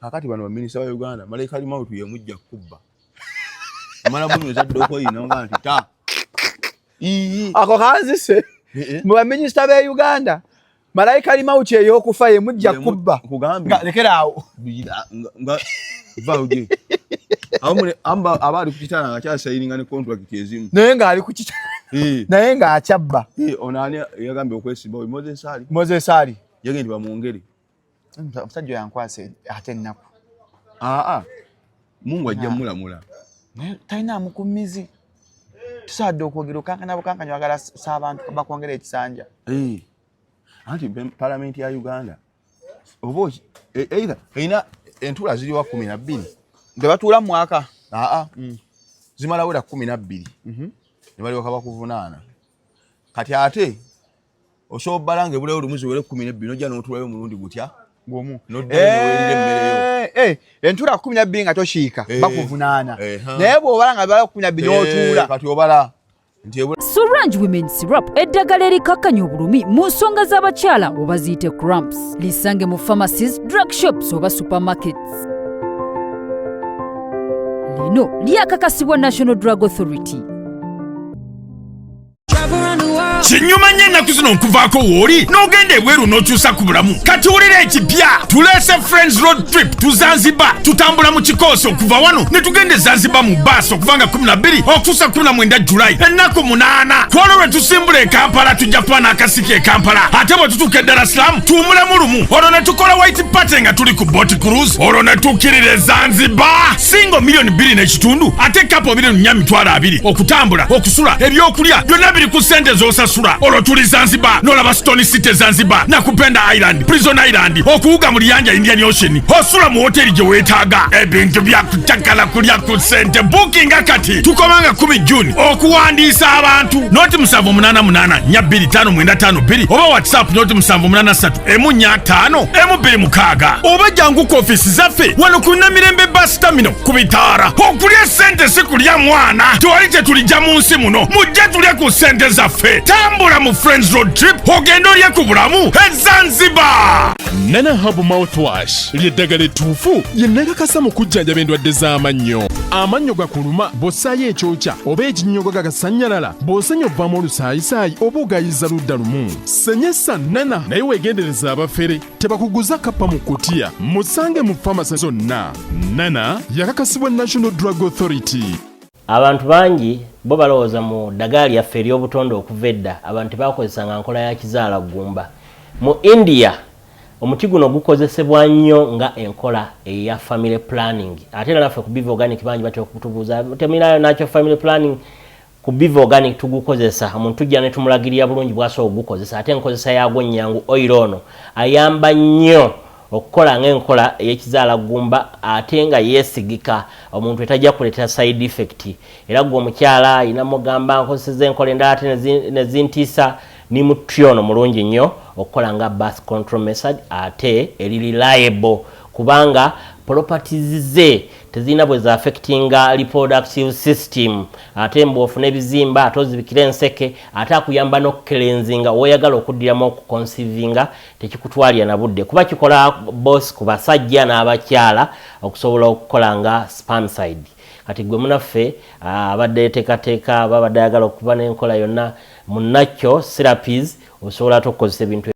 kakati bano minisita wa Uganda malaika ali mautu ye mujja kubba amala bunu zaddoko yino nga nti ta ako kanzise mu minisita ba Uganda malaika ali mautu ye yokufa ye mujja kubba kugamba lekerawo nga vauje amba abali kukitana nga kyasayininga ne contract ezimu naye nga ali kukitana naye nga akyabba onani yagambe okwesimba Moses Ali yagende bamwongere omusajja yankwase ate nnaku Mungu ajja mulamula talina mukumizi tusadde okwogera okankana bukankanya wagala s'abantu bakwongera ekisanja anti parliament ya Uganda obo either ina entula ziri wa 12 ndebatuula mu mwaka zimala wera 12 ne bali wakaba kuvunaana kati ate oshobbalange bulewo lumuzi were 12 nojja n'otulayo mulundi gutya ngomu entula 12 nga toshiika bakuvunaana naye bw'obalanga bala 12 n'otuula kati obala Sorange Women Syrup eddagala erikakkanya obulumi mu nsonga z'abakyala oba ziyite cramps. Lisange mu pharmacies, drug shops oba supermarkets. Lino lyakakasibwa National Drug Authority. Kinyuma nnyo ennaku zino nkuvaako wooli n'ogenda ebweru n'okyusa ku bulamu kati wulira ekipya tuleese Friends Road Trip tu Zanzibar tutambula mu kikoosi okuva wano ne tugende Zanzibar mu baasi okuva nga 12 okutuusa 19 Julayi ennaku 8 twolwo lwe tusimbula e Kampala tujja kuba n'akasiki e Kampala ate bwe tutuuka e Dar es Salaam tuwumulemu lumu olwo ne tukola white party nga tuli ku boat cruise olwo ne tukkirira e Zanzibar singo $2.5 ate kapo 2.2 okutambula okusula ebyokulya byonna biri ku ssente z'osasula olwo tuli Zanzibar n'olaba Stone City Zanzibar Nakupenda Island Prison Island okuwuga mu Liyanja Indian Ocean osula mu hoteli gye weetaaga ebintu byakutakala kulya ku ssente booking akati tukomanga 10 June okuwandiisa abantu noti 78842552 oba WhatsApp noti 78831426 oba jangu ku office zaffe wano ku Namirembe bus terminal ku Bitaara okulya ssente si kulya mwana tewali kye tulijja mu nsi muno mujje tulye ku ssente zaffe tambula mu Friends Road Trip ogenda olye ku bulamu e Zanzibar. Nana Hub Mouthwash ly'eddagala ettuufu lyennakakasa mu kujjanjaba endwadde z'amannyo. Amannyo gakuluma bw'ossaayo ekyokya oba ekinnyogo gagasanyalala bw'osenya ovaamu olusaayisaayi oba ogayiza ludda lumu. Senyesa Nana naye weegendereza abafere tebakuguza kappa mu kutiya musange mu famasi zonna. Nana yakakasibwa National Drug Authority. Abantu bangi bo balowooza mu ddagala lyaffe ery'obutonde okuva edda abantu bakozesanga nkola ya kizaala gumba. Mu India omuti guno gukozesebwa nnyo nga enkola eya family planning. Ate naffe ku Biv Organic bangi batya okutubuuza temirayo nakyo family planning ku Biv Organic tugukozesa omuntu tujja ne tumulagirira bulungi bw'asobola ogukozesa ate enkozesa yagwo nnyangu oil ono ayamba nnyo okukola ng'enkola ey'ekizaala gumba ate nga yeesigika omuntu etajja kuleetera side effect era gwe omukyala ayina mugamba nkozeseza enkola endala ate nezintiisa ni mutyono mulungi nnyo okukola nga birth control method ate eri reliable kubanga properties ze tezina bwe za affectinga reproductive system ate mbwofuna ebizimba ate ozibikira enseke ate akuyamba n'okukelenzinga oyagala okuddiramu okuconceivinga tekikutwalira na budde kuba kikola boss ku basajja n'abakyala okusobola okukola nga spermicide kati gwe munaffe abadde teekateeka babadde ayagala okuba n'enkola yonna munakyo therapies osobola okukozesa ebintu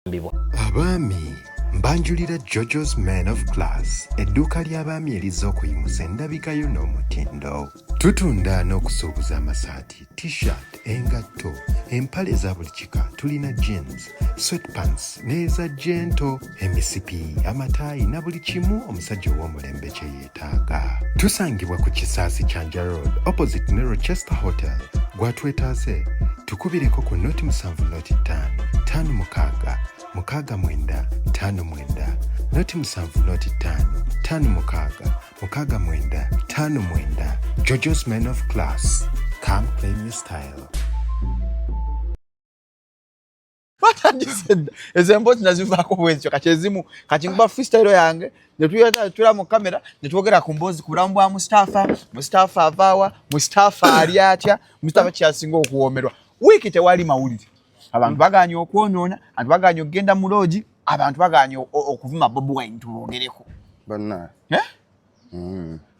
ebibwa abaami mbanjulira Jojo's Man of Class edduuka ly'abaami erizza okuyimusa endabikayo n'omutindo tutunda n'okusuubuza amasaati t-shirt engatto empale eza buli kika tulina jeans sweatpants n'eza gento emisipi amataayi na buli kimu omusajja ow'omulembe kye yeetaaga tusangibwa ku Kisaasi Chanja Road opposite ne Rochester Hotel gwatwetaase tukubireko ku noti 7 noti 5 5 mukaaga mwenda 5 mwenda noti 7 noti 5 mukaaga mwenda 5 mwenda. Jojo's Men of Class, come claim your style. What I said ezembo tunazivaako bwezyo kachezimu kachingba freestyle yange netuyata tula mu kamera netwogera ku mbozi ku bulamu bwa Mustafa avawa Mustafa aliatya Mustafa kyasinga okuwomerwa wiki tewali mawulire abantu baganya okwonona abantu baganya okugenda mu lodge abantu baganye okuvuma Bobi Wine tubogereko banna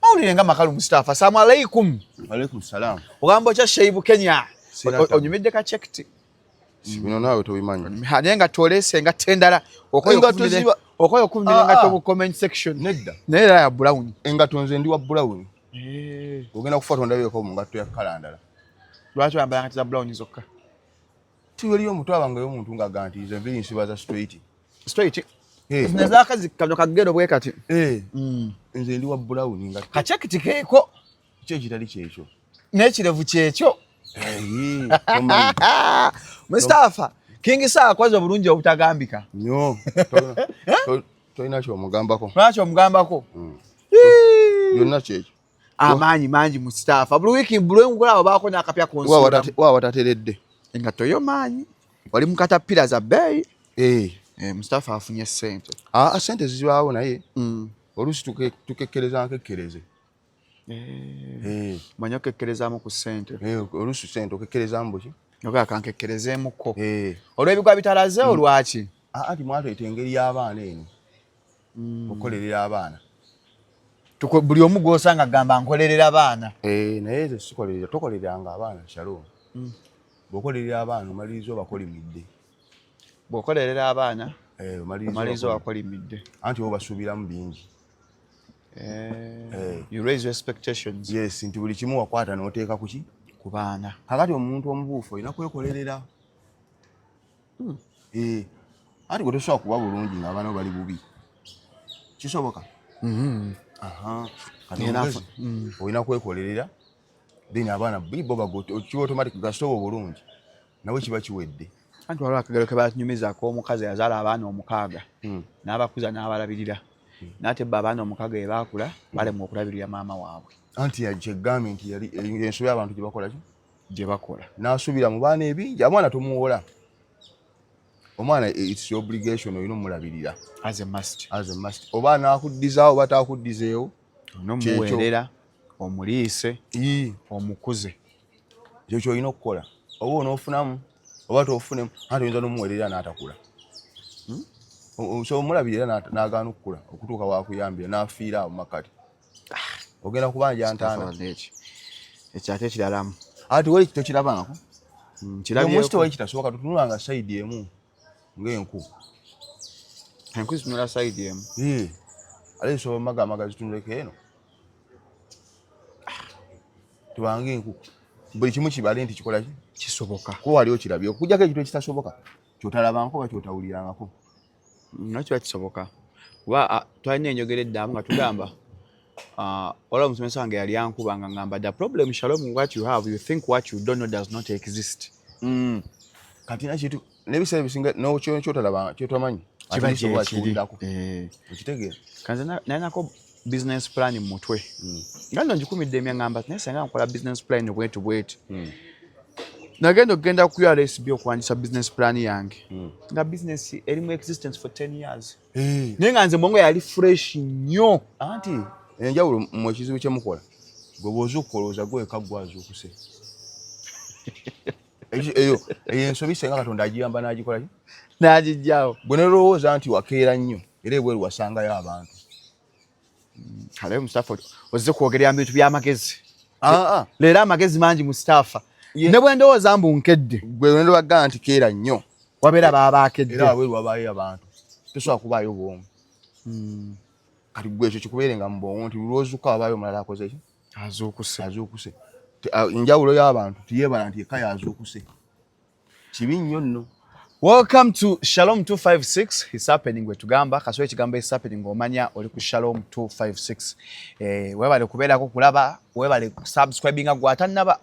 mawulire nga makalu Mustafa assalamu alaikum. Alaikum salam. Ogamba kya Shaibu Kenya onyumidde ka checked bino naawe tobimanyi naye nga tolese nga tendala okoyo okuvumira nga tobu comment section nedda naye ya brown engato nze ndi wa brown ogenda kufa tondabireko mu ngatto ya kalandala lwaki oyambala ngati za brown zokka tiyoliyo omuntu abangayo omuntu ng'aganti nze mbiri nsibaza straight nezakazi kano kagero bwe kati nze ndi wa brown nga kachekiti keeko kyo kitali kyekyo n'ekirevu kyekyo Mustafa King saa kwazo bulungi obutagambika nnyo tolina kyomugambako lwaki omugambako byonna kyekyo amaanyi mangi Mustafa buli wiiki bulwenkulaba baako n'akapya konsola wa watateredde engato yo maanyi wali mu katapira za bbeeyi Mustafa afunye ssente sente zizibaawo naye oluusi tukekkereza nkekkereze manyi okekkerezaamu ku ssente oluusi ssente okekkerezaamu buki ogala kankekkerezemukko olw'ebigwa bitalaze olwaki anti mwatweta engeri y'abaana eno okukolerera abaana buli omu gw'osanga gamba nkolerera abaana naye ze sikolerera tokolereranga abaana Shalom bw'okolerera abaana omaliriza obakolimidde bw'okolerera abaana omaliriza obakolimidde anti obasuubiramu bingi you raise your expectations yes nti buli kimu wakwata n'oteeka kuki ku baana kakati omuntu omubuufu olina kwekolerera anti gwe tosobola kuba bulungi ng'abaana bo bali bubi kisoboka olina kwekolerera then abaana bo ki automatic gasitoba obulungi nawe kiba kiwedde anti waliwo akagero ke banyumizaako omukazi yazaala abaana 6 n'abakuza n'abalabirira n'ate bba abaana 6 be baakula balemwa okulabirira maama waabwe anti kyegambye nti ensobi abantu gye bakola n'asuubira mu baana ebingi omwana tomuwola omwana it's your obligation olina omulabirira as a must oba nakuddizaawo oba taakuddizeewo nomuweerera omuliise omukuze ekyo kyolina okukola oba onoofunamu oba toofunemu anti oyinza n'omuweerera n'atakula so omulabirira n'agaana okukula okutuuka wakuyambira n'afiira awo makati ogenda kubanja ntaana ekyo ate kiralamu ati wali tokirabangako omusito wali kitasoboka tutunulanga sayidi emu ng'enku enku zitunula sayidi emu ate zisobola magamaga zitunuleko eno tubanga enku buli kimu kibale nti kikola kisoboka kuba wali okirabye okujjako ekintu ekitasoboka kyotalabanko oba kyotawulirangako nakiba kisoboka kuba twalina enjogera eddamu nga tugamba olaba omusomesa wange yali ankuba nga ngamba the problem Shalom what you have you think what you don't know does not exist kati nakitu n'ebiseera ebisinga kyotalaba kyotamanyi okitegeera kanze nalinako business plan mu mutwe nga nno ngikumidde emyangamba naye senga nkola business plan bwetu bweti nagenda okugenda ku RSB okuwandiisa business plan yange nga business erimu existence for 10 years naye nga nze mwongo yali fresh nnyo anti enjawulo mu ekizibu kyemukola gwe bw'oza okukolooza gweka gwazuukuse eyo ensobi senga Katonda agiyamba n'agikolaki n'agijjawo bwe nolowooza nti wakeera nnyo era ebweru wasangayo abantu kale Mustafa ozze kwogerera mu bintu by'amagezi leero amagezi mangi Mustafa ne bwe ndowooza mbu nkedde gwe ndobaga nti keera nnyo wabeera baba akedde era wabweru wabaayo abantu tosobola kubaayo bwomu kati gwe ekyo kikubeere nga mu bwongo nti lwozuuka wabaayo omulala akoze ki azuukuse enjawulo y'abantu tiyeebala nti eka yazuukuse kibi nnyo nno. Welcome to Shalom 256. It's happening we tugamba kaswe kigambo is happening omanya oli ku Shalom 256. Webale kubeerako kulaba webale subscribing gwata ndaba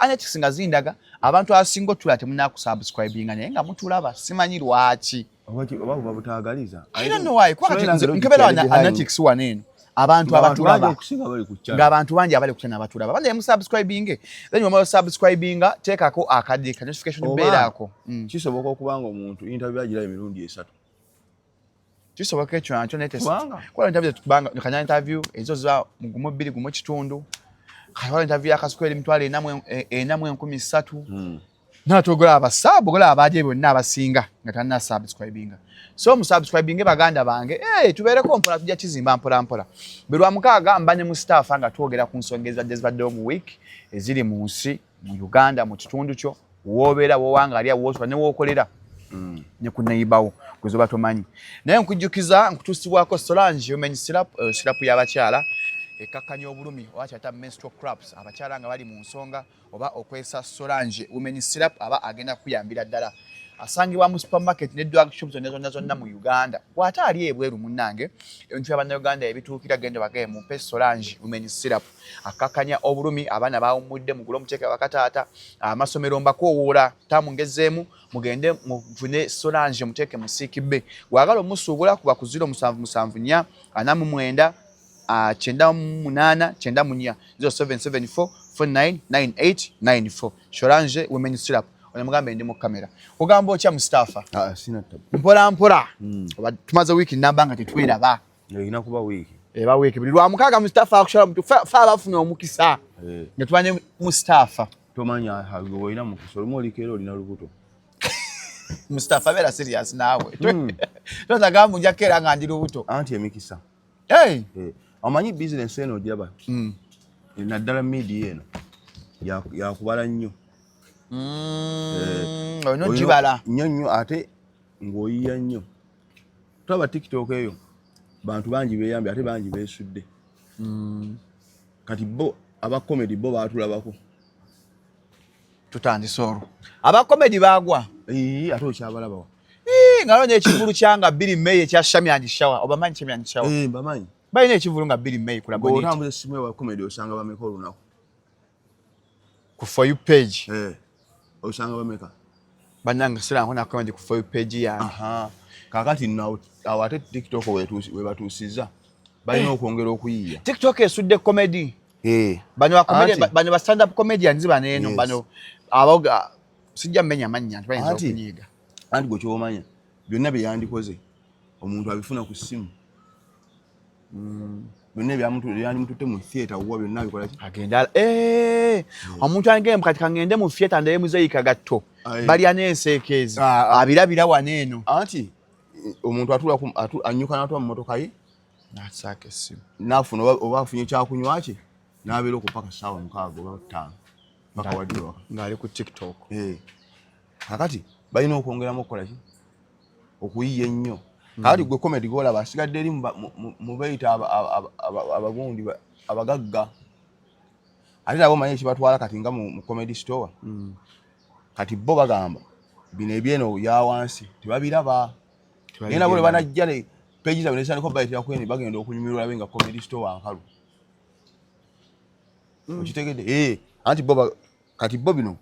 analytics nga zindaga abantu asingo tulate muna ku subscribing naye nga mutulaba simanyi lwaki oba butaagaliza I don't know why kwa nkebera analytics wanene abantu abatulaba ng'abantu bangi abali kutana abatulaba bande mu subscribing then you subscribing tekako akadi ka notification bell ako kisoboka okubanga omuntu interview agira emirundi 3 kisoboka ekyo ancho nete kwa interview tubanga kanya interview ezo za mugumu 2 gumu kitundu kwa interview akaskweli mtwale enamwe 13 Natogula abasabo gola abaje bonna abasinga nga tanna subscribinga. So mu subscribing baganda bange tubereko mpola tujja kizimba mpola. Birwa mukaaga mbanye Mustafa nga twogera ku nsongeza ezibadde mu week eziri mu nsi mu Uganda mu kitundu kyo wobeera wowangalya woso ne wokolera ne kunaibawo kuzoba tomanyi. Naye nkujjukiza nkutusibwako Solange umenyi syrup y'abakyala ekakanya obulumi wakyata menstrual cramps abakyala nga bali mu nsonga oba okwesa Solange umenyi syrup aba agenda kuyambira ddala. Asangibwa mu supermarket ne drug shops zonna mu Uganda. Bw'ate ali ebweru munnange ebintu by'Abannayuganda ebituukira genda bagaye mu mpe Solange umenyi syrup akakanya obulumi abaana baawumudde mugula omuteeka bakataata amasomero mbakoowola tamungezeemu mugende muvune Solange muteeke mu siikibbe bwagala omusuubula kuba ku 0774 49 98 94 0774 499894 Solange umenyi syrup. Mugambe ndi mu kamera. Kugamba ocha Mustafa. Sina tabu. Mpola. Tumaze wiki nabanga tetweraba. Ina kuba wiki. Eba wiki. Buli lwa mukaga Mustafa akushala mtu fa bafuna omukisa. Netwanye Mustafa. Tomanya hago ina mukisa. Oli kero lina lubuto. Mustafa bera serious nawe. Toza gamu njakera nga ndi lubuto. Anti emikisa. Amanyi business eno jaba. Naddala media eno. Ya kubala nnyo. Ono jibala nnyo ate ng'oyiya nnyo. Tulaba TikTok eyo bantu bangi beeyambye ate bangi beesudde. Kati bo aba comedy bo baatulabako. Tutandise olwo. Aba comedy baagwa. Ate okyabalabawa. Nga lona ekivulu kyanga 2 May ekya Shamyandi Shower. Obamanyi Shamyandi Shower? Bamanyi. Balina ekivulu nga 2 May kula bonita. Otambuza essimu ewa comedy osanga bameka olunaku. Ku For You page. Osanga bameka. Bananga sira nkona comment ku For You page yange. Kakati nawo awate TikTok we batuusiza. Balina okwongera okuyiya. TikTok esudde comedy. Bano comedy bano ba stand up comedians baneno bano aboga sijja mmenya mannya bayinza okunyiga. Anti gwe kyomanya byonna byandikoze omuntu abifuna ku simu. Byonna byamutute mu theater uwa byonna bikola ki? Agenda omuntu angende kati kangende mu theater ndaye muzeyika gatto. Bali anesekezi abirabira waneeno. Anti omuntu anyuka natwa mu motoka ye nasake simu. Nafuna oba afunye kyakunywa ki n'abeera okupaka sawa 6 oba 5 mpaka waddiwa ng'ali ku TikTok. Kakati balina okwongeramu okukola ki? Okuyiya ennyo. Kakati gwe comedy golaba asigadde eri mu bayita abagundi abagagga. Ate nabo manyi ekibatwala kati nga mu comedy store. Kati bo bagamba bino ebyeno ya wansi tebabiraba. Nena bole banajja ne page za binesani ko bayita kwene bagenda okunyumirwa benga comedy store ankalu. Okitegedde anti bo kati bo bino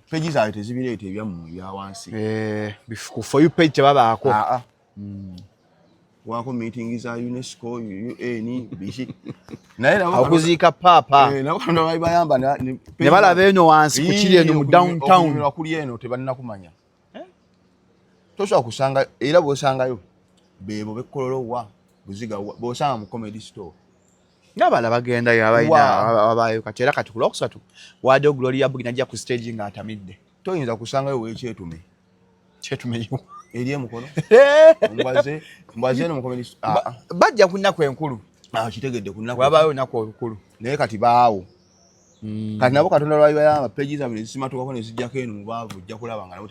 page za tezibirete ebyamu ya wansi. Ku For You page babaako. Wako meeting za UNESCO UN bishi. Naye akuziika papa. Nakanda bayamba ne balaba eno wansi ku kiri eno mu downtown. Okuli eno tebalina kumanya. Tosha kusanga era bosangayo bebo bekololowa buziga bosanga mu comedy store. Ngabala bagenda yabayina abayo katera kati ku lokusatu wade Gloria Bugina ajja ku stage nga atamidde. Toyinza kusangayo weekyetume. Kyetume Eliye mukono. Mbaze no mu comedy store. Bajja kunnaku enkulu. Kitegedde kunnaku. Wabayo nako olukulu. Naye kati baawo. Kati nabo Katonda lwayo bayamba pages za bino zisimatuka ko ne zijjako eno mubaavu jja kulaba nga nabo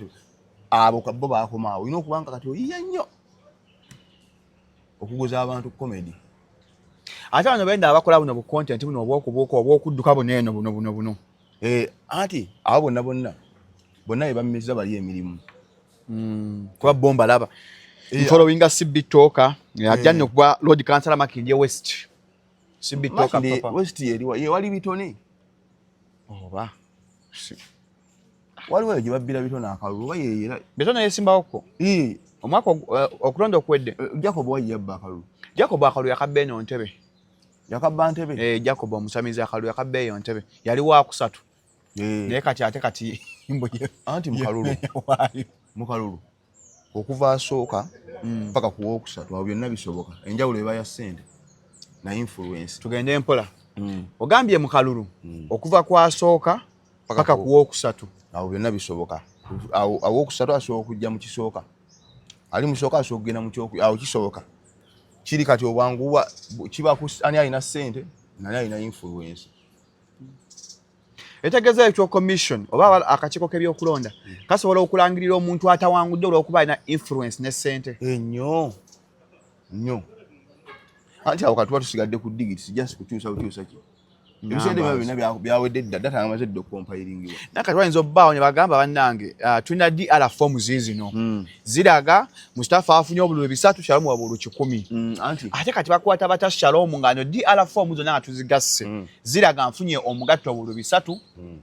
abo kabbo baakomaawo ino okubanga kati oyiya nnyo okuguza abantu comedy. Ate bano benda abakola buno bu content buno obwokudduka buneeno buno. Ati abo bonna ebammiza bali emirimu. Kuba bomba laba. Following CB Talker ajja no kuba Lord Councillor Makindye West. CB Talker papa. West ye wali bitone. Oba. Waliwo gye babbira bitone akalulu oba yeera. Bitone yesimbawo ko. Omwaka okulonda okwedde. Jacob wajjabba akalulu. Jacob akalulu yakabba eno Ntebe. Yakabba Ntebe? Jacob omusamizi akalulu yakabba eyo Ntebe. Yali wa kusatu. Naye kati mboye. Anti mukalulu. Okuva asooka mpaka ku wokusatu awo byonna bisoboka. Enjawulo eba ya ssente na influence. Tugende mpola. Ogambye mu kalulu okuva ku asooka paka ku wokusatu. Awo byonna bisoboka. Awo owokusatu asobola okujja mu kisooka. Ali mu kisooka asobola okugenda mu kyoku. Awo kisoboka. Kiri kati obwangu kiba ku ani alina ssente nani alina influence. Etegeeza ekyo commission oba akakiiko k'ebyokulonda kasobola okulangirira omuntu atawangudde olw'okuba alina influence ne ssente. Nnyo. Anti awo katuba tusigadde ku digiti sijja kukyusa ki. Ebisende byonna byawedde dda data amaze dda okumpiringibwa. Nakati wayinza obbaawo ne bagamba bannange tulina DR forms zino ziraga Mustafa afunye obululu 3 Shalom wabulu 10. Ate kati bakwata bata Shalom nga no DR forms zonna nga tuzigasse ziraga nfunye omugatto obululu 3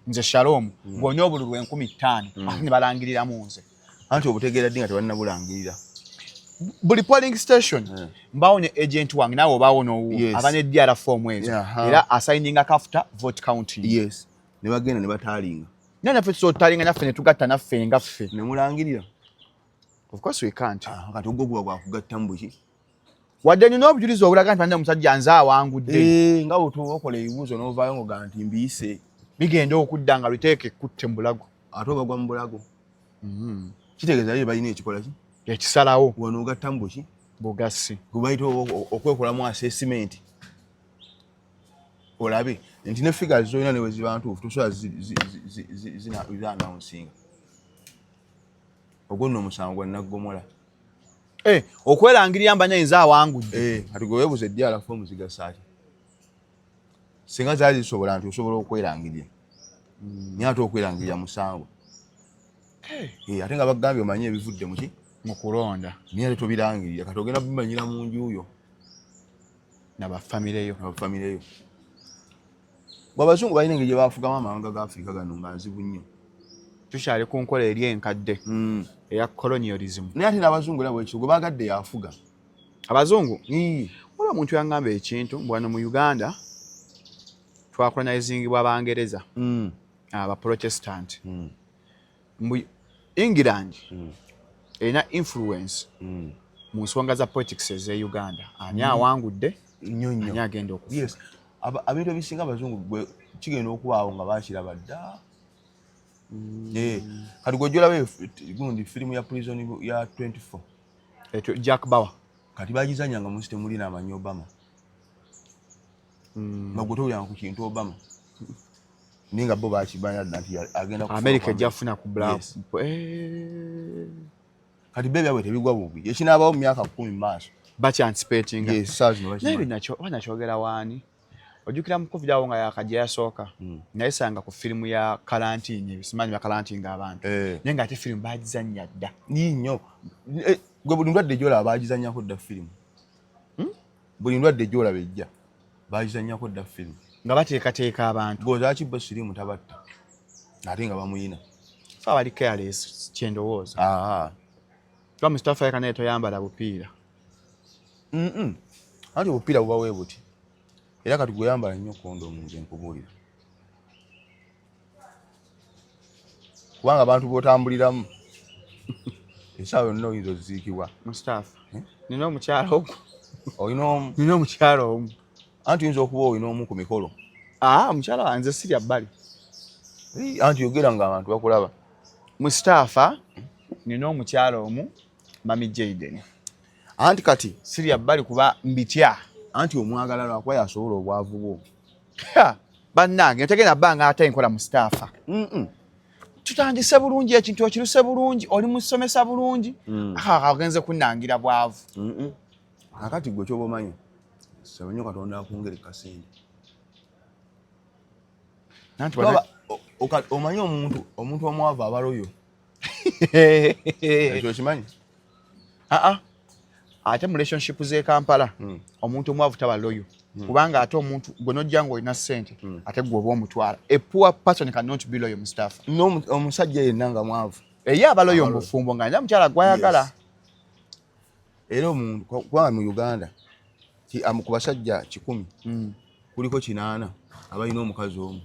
nze Shalom ng'onye obululu 15,000 ate ne balangiriramu nze. Anti obutegeera ddi nga tebalina bulangirira. Buli polling station mbawo ne agent wange nawe obaawo n'owuwo abane DR form ezo era assigninga kafuta vote counting. Yes. Ne bagenda ne bataalinga. Naffe tusotalinga naffe ne tugatta naffe ngaffe. Ne mulangirira. Of course we can't. Kati ogwo gwa kugatta mbuki. Wadde nina obujulizi obulaga nti omusajja nze awangudde. Nga okola ebibuuzo n'ovaayo ng'ogaa nti mbiyise. Bigenda okudda nga biteeke kutte mu bulago. Ate obagwa mu bulago. Kitegeeza ye balina ekikola ki? Ekisalawo. Wano ogatta mbuki? Bugassi. Gwe bayita okwekolamu assessment. Olabe nti ne figures zolina ne we ziba ntuufu tosobola zina-announcing. Ogwo nno omusango gwa naggomola. Okwerangirira mbanya nze awangudde. Kati gwe weebuuza DR forms zigasa ki? Singa zaali zisobola nti osobola okwerangirira. Naye ate okwerangirira musango. Ate nga bagambye omanye ebivudde mu ki? Mu kulonda. Naye ate tobirangirira kati ogenda bimanyira mu nju yo. N'abafamireyo. Abazungu balina engeri gye baafugamu amawanga ga Afrika gano nga nzibu nnyo. Tukyali ku nkola eri enkadde eya colonialism. Naye ate n'abazungu era bwekyo gwe baagadde yafuga. Abazungu? Waliwo omuntu yangamba ekintu wano mu Uganda twakolonizingibwa Abangereza Abaprotestant. Mu England erina influence mu nsonga za politics ez'e Uganda. Ani awangudde nnyo ani agenda okufa. Yes. Ebintu ebisinga abazungu kigenda okubaawo nga baakiraba dda. Kati gwe gyolaba gundi firimu ya prison ya 24. Ekyo Jack Bauer. Kati bagizanyanga mu system mulina amanyi Obama. Nga gwe towuliranga ku kintu Obama. Naye nga bo baakimanya nti agenda kufa. America ejjafuna ku black. Kati bebe abwe tebigwa bubi. Ekinaabawo mu myaka 10 maaso. Bakyantipating. Naye binakyogera waani? Ojjukira mu COVID awo nga yakajja yasooka. Nayesanga ku firimu ya karantini ebisimanyi bya karantini abantu. Naye nga ate firimu baagizannya dda. Nnyo. Gwe buli ndwadde gy'olaba baagizannyako dda firimu. Buli ndwadde gy'olaba ejja baagizannyako dda firimu. Nga bateekateeka abantu. Gozaki bo sirimu tabatta. Ate nga bamuyina. Fa bali careless kyendowooza. Twa Mustafa yaka naye toyambala bupiira. Anti obupiira buba bwe buti. Era kati gwe yambala nnyo kondomu nze nkubuulira. Kubanga abantu b'otambuliramu esaawa yonna oyinza oziziikibwa. Mustafa nina omukyala ogwo. Nina omukyala omu. Anti oyinza okuba olina omu ku mikolo. Omukyala wanze sirya bbali. Anti yogera nga abantu bakulaba. Mustafa nina omukyala omu Mami Jaden. Anti kati sirya bbali kuba mbitya. Anti omwagala lwakuba yasobola obwavu bwo. Bannange ntegenda bbanga ate nkola Mustafa. Tutandise bulungi ekintu okiruse bulungi oli musomesa bulungi. Agenze kunnangira bwavu. Akati gwe kyoba omanyi. Saba nnyo Katonda akungere kasente. Omanyi omuntu omwavu abaloyo. Ekyo kimanyi? Ate mu relationship z'e Kampala omuntu omwavu taba loyo. Kubanga ate omuntu gwe nojja ng'olina ssente ate gwe oba omutwala. A poor person cannot be loyal, Mustafa. Omusajja yenna nga mwavu. Ye aba loyo mu bufumbo nga nja mukyala gwayagala. Era omuntu kubanga mu Uganda ku basajja 10 kuliko 8 abalina omukazi omu.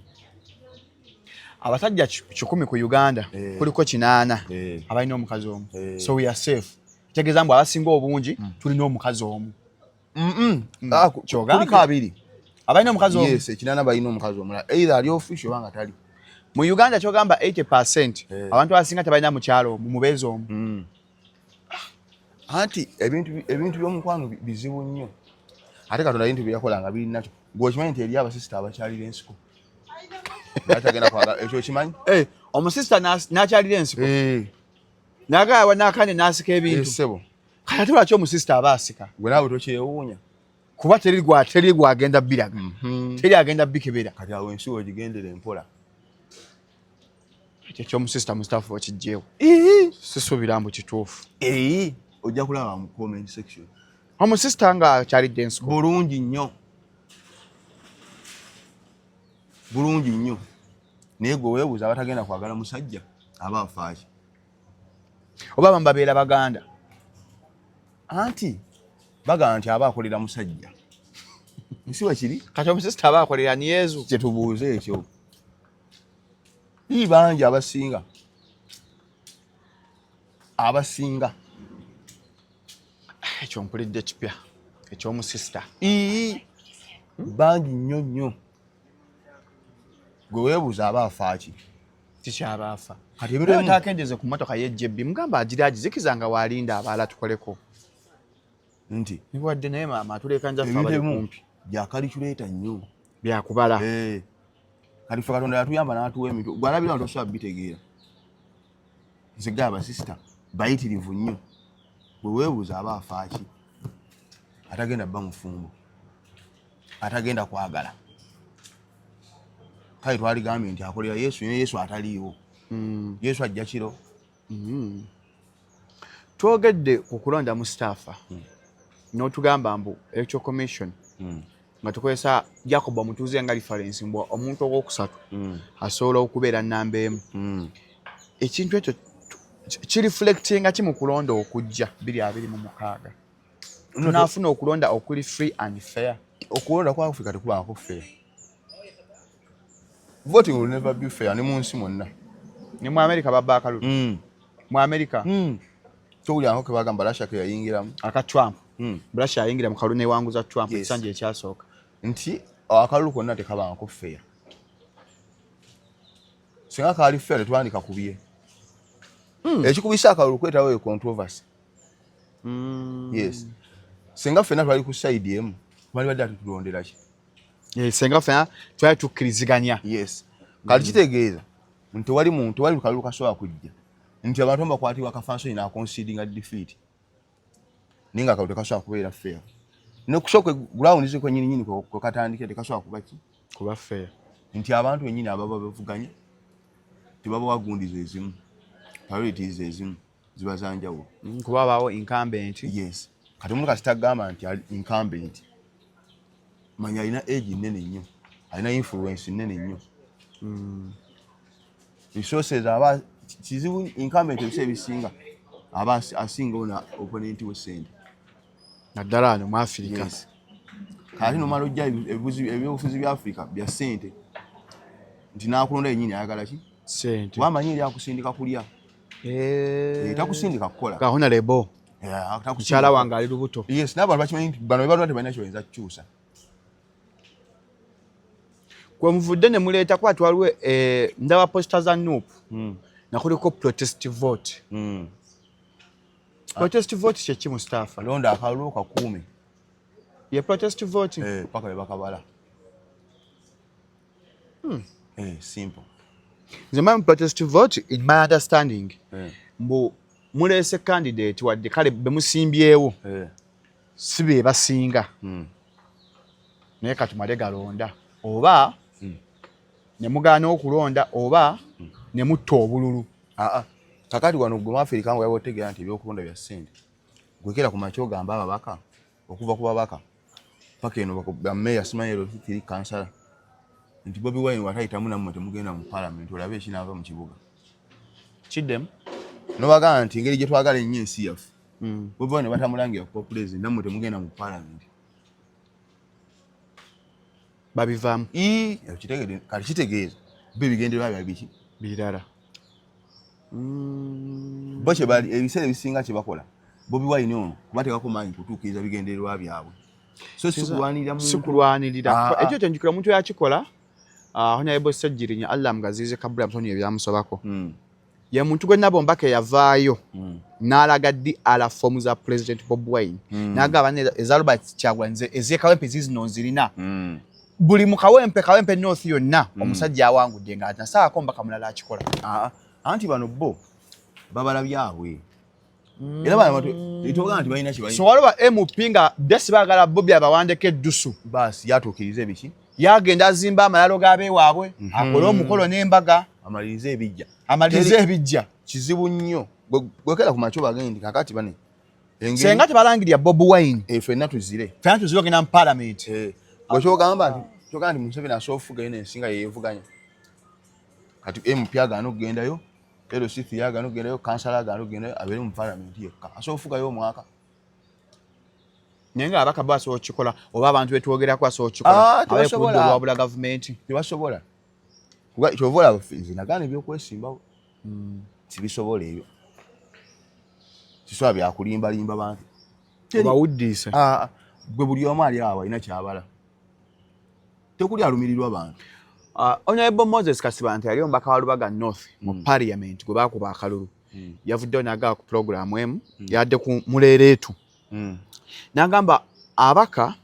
Abasajja 10 ku Uganda kuliko 8 abalina omukazi omu. So we are safe. Kitegeeza mbu abasinga obungi tulina omukazi omu. Kuliko 2 abalina omukazi omu. Yes, 8 balina omukazi omulala. Either ali official banga tali. mu Uganda kyogamba 80% abantu abasinga tebalina mukyalo mu mubeezi omu. Anti ebintu by'omukwano bizibu nnyo. Ate Katonda ebintu bye yakola nga birina nakyo. Gw'okimanyi nti eri abasisita abakyalira ensiko. Batagenda kwagala ekyo kimanyi? Omusisita n'akyalira ensiko. N'agaawa n'akane n'asika ebintu. Sebo. Kati ate lwaki omusisita aba asika? Gwe naawe tokyewuunya. Kuba teri gwagenda biraga. Teri agenda bikebera. Kati awo ensi ogigendera empola. Ekyo ky'omusisita Mustafa okijjeewo. Sisuubira mbu kituufu. Ojja kulaba mu comment section. Omusisita nga akyalidde ensiko. Bulungi nnyo. Bulungi nnyo. Naye gwe weebuuza abatagenda kwagala musajja aba afaaki. Oba bambabeera Baganda. Anti bagamba nti aba akolera musajja. Nsi wakiri? Kati omusisita aba akolera ni Yezu. Kye tubuuze ekyo. Bangi abasinga. Ekyo mpulidde kipya. Eky'omusisita. Bangi nnyo nnyo. Gwe weebuuza aba afaaki. Tikyaba afa. Kati ebintu takendeze ku mmotoka y'ejjebbi mugamba agira agizikiza walinda abaala tukoleko. Nti niwadde naye maama atuleka njaffe abali kumpi. Bya calculator nnyo. Byakubala. Kati ffe Katonda yatuyamba n'atuwa emitwe. Gw'alabira nga tosobola bitegeera. Nze gaba abasisita bayitirivu nnyo. Bwe weebuuza aba afaaki. Atagenda bba mufumbo. Atagenda kwagala. Kale twaligambye nti akolera Yesu naye Yesu ataliiwo. Yesu ajja kiro. Twogedde ku kulonda Mustafa. N'otugamba mbu Electoral Commission nga tukozesa Jacob omutuuze nga reference mbu omuntu ogwokusatu asobola okubeera nnamba emu. Ekintu ekyo kireflectinga ki mu kulonda okujja 2026? Tunaafuna okulonda okuli free and fair. Okulonda kwa Africa tekubaako fair. Voting will never be fair ne mu nsi mwonna. Ne mu America babba akalutu. Mu America. Towulira nko ke bagamba Russia ke yayingiramu. Aka Trump. Russia yayingira mu kalulu newanguza Trump ekisanja ekyasooka. Nti akalulu konna tekabaako fair. Singa kaali fair twandika kubye. Ekikubisa akalulu kwetawo e controversy. Yes. Singa ffenna twali ku side emu bali badde atulondera ki? Singa ffenna twali tukkiriziganya. Yes. Kati kitegeeza nti wali muntu wali kalulu kasobola kujja. Nti abantu bakwatibwa kafanso ina conceding a defeat. Ninga kalulu kasobola kubeera fair. Nokusooka ground ziko nyini ko katandike tekasobola kuba ki? Kuba fair. Nti abantu wenyini ababa bavuganya tebaba wagundiza ezimu. Priorities ezimu ziba zanjawo. Kuba bawo incumbent. Yes. Kati omuntu kasitagamba nti incumbent. Manya alina age nene nnyo. Alina influence nene nnyo. Resources aba kizibu incumbent ebise ebisinga aba asinga ona opponent we sente. Naddala ano mu Africa. Yes. Kati nomala ojja ebyobufuzi bya Africa bya sente. Nti naakulonda yennyini ayagala ki? Sente. Wamanyi eri akusindika kulya. Takusindika kukola. Kahuna lebo. Kukyala wange ali lubuto. Yes, n'abantu bakimanyi nti bano bebalwadde balina kyoyinza kukyusa. Kwe muvudde ne muleeta kwati waliwo ndaba posta za Nuupu. Nakuliko protest vote. Protest vote kye ki Mustafa? Londa akalulu kakuume. Ye protest vote? Paka bakabala. Simple. Nze mmanyi protest vote in my understanding. Mbu muleese candidate wadde kale bemusimbyewo. Si be basinga. Naye kati male galonda. Oba ne mugaana okulonda oba ne mutta obululu. Kakati wano gwe mu Africa ngo yabotegera nti ebyokulonda bya ssente. Gwekera ku makyo gamba ababaka okuva ku babaka. Paka eno bameya simayero kiri kansala. Nti Bobi Wine watayitamu nammwe temugenda mu parliament olabe ekinaava mu kibuga. Kiddemu? Nobagamba nti engeri gye twagala ennyo ensi yaffe. Bobi Wine batamulangira kuba president nammwe temugenda mu parliament. Babivaamu. Kati kitegeeza be bigendererwa bya biki? Birala. Bo kye bali ebiseera ebisinga kye bakola. Bobi Wine ono kubateekako maanyi kutuukiriza bigendererwa byabwe. So sikulwanirira muntu. Sikulwanirira. Ekyo kyenjukira omuntu yakikola Honorable Sejjirinya Allah mgazize kabula msoni ebyamusobako. Ye muntu gwe nabo mbake yavaayo n'alaga ddi ala fomu za President Bobi Wine n'agamba ne ezalubert Kyagulanyi ezekawempe zino zirina buli mu kawempe north yonna omusajja awangudde nga nasaako mbaka mulala akikola. Anti bano bo babala byabwe era bano itoga anti balina kibayi so waliwo MP nga desi baagala Bobi abawandeke eddusu basi yatuukiriza ebiki yagenda azimba amalalo g'abeewaabwe akole omukolo n'embaga amalirize ebijja kizibu nnyo gwekera ku macho bagende kakati bane senga tebalangirya Bobi Wine ffenna tuzire ogenda mu parliament bwekyogamba nti Museveni asofuga eno ensinga yeyevuganya kati MP agaana okugendayo LCF yagaana okugendayo kansala agaana okugendayo abeere mu parliament yekka asofugayo omwaka naye nga abaka bo asobola okukikola oba abantu betwogerako asobola okukikola abekudde olwabula gavumenti tebasobola kyovola nze nagaana ebyokwesimbawo tibisobola ebyo kisobola byakulimbalimba bantu obawuddiise gwe buli omu ali awo alina kyabala tekuli alumirirwa bantu. Honorable Moses Kasibante yali omubaka wa Lubaga North mu parliament gwe baakuba akalulu yavuddeyo n'agaba ku programu emu yadde ku muleereetu n'agamba abaka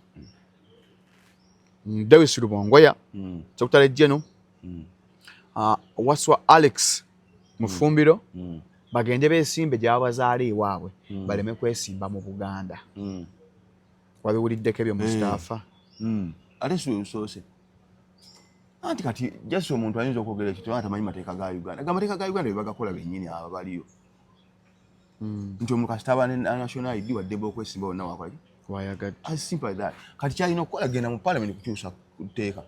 Davis Rubongoya Secretary General Waswa Alex Mufumbiro bagende beesimbe gy'abazaala ewaabwe baleme kwesimba mu Buganda. Wabiwuliddeko ebyo Mustafa ate siwebusoose anti kati jasi omuntu ayinza okwogera ekyo tamanyi mateeka ga Uganda amateeka ga Uganda bebagakola bennyini aba baliyo nti omuntu kasitaba ne national ID waddeba okwesimba bonna wakolaki wayagadde as simple as that kati kyalina okukola genda mu parliament kukyusa kuteeka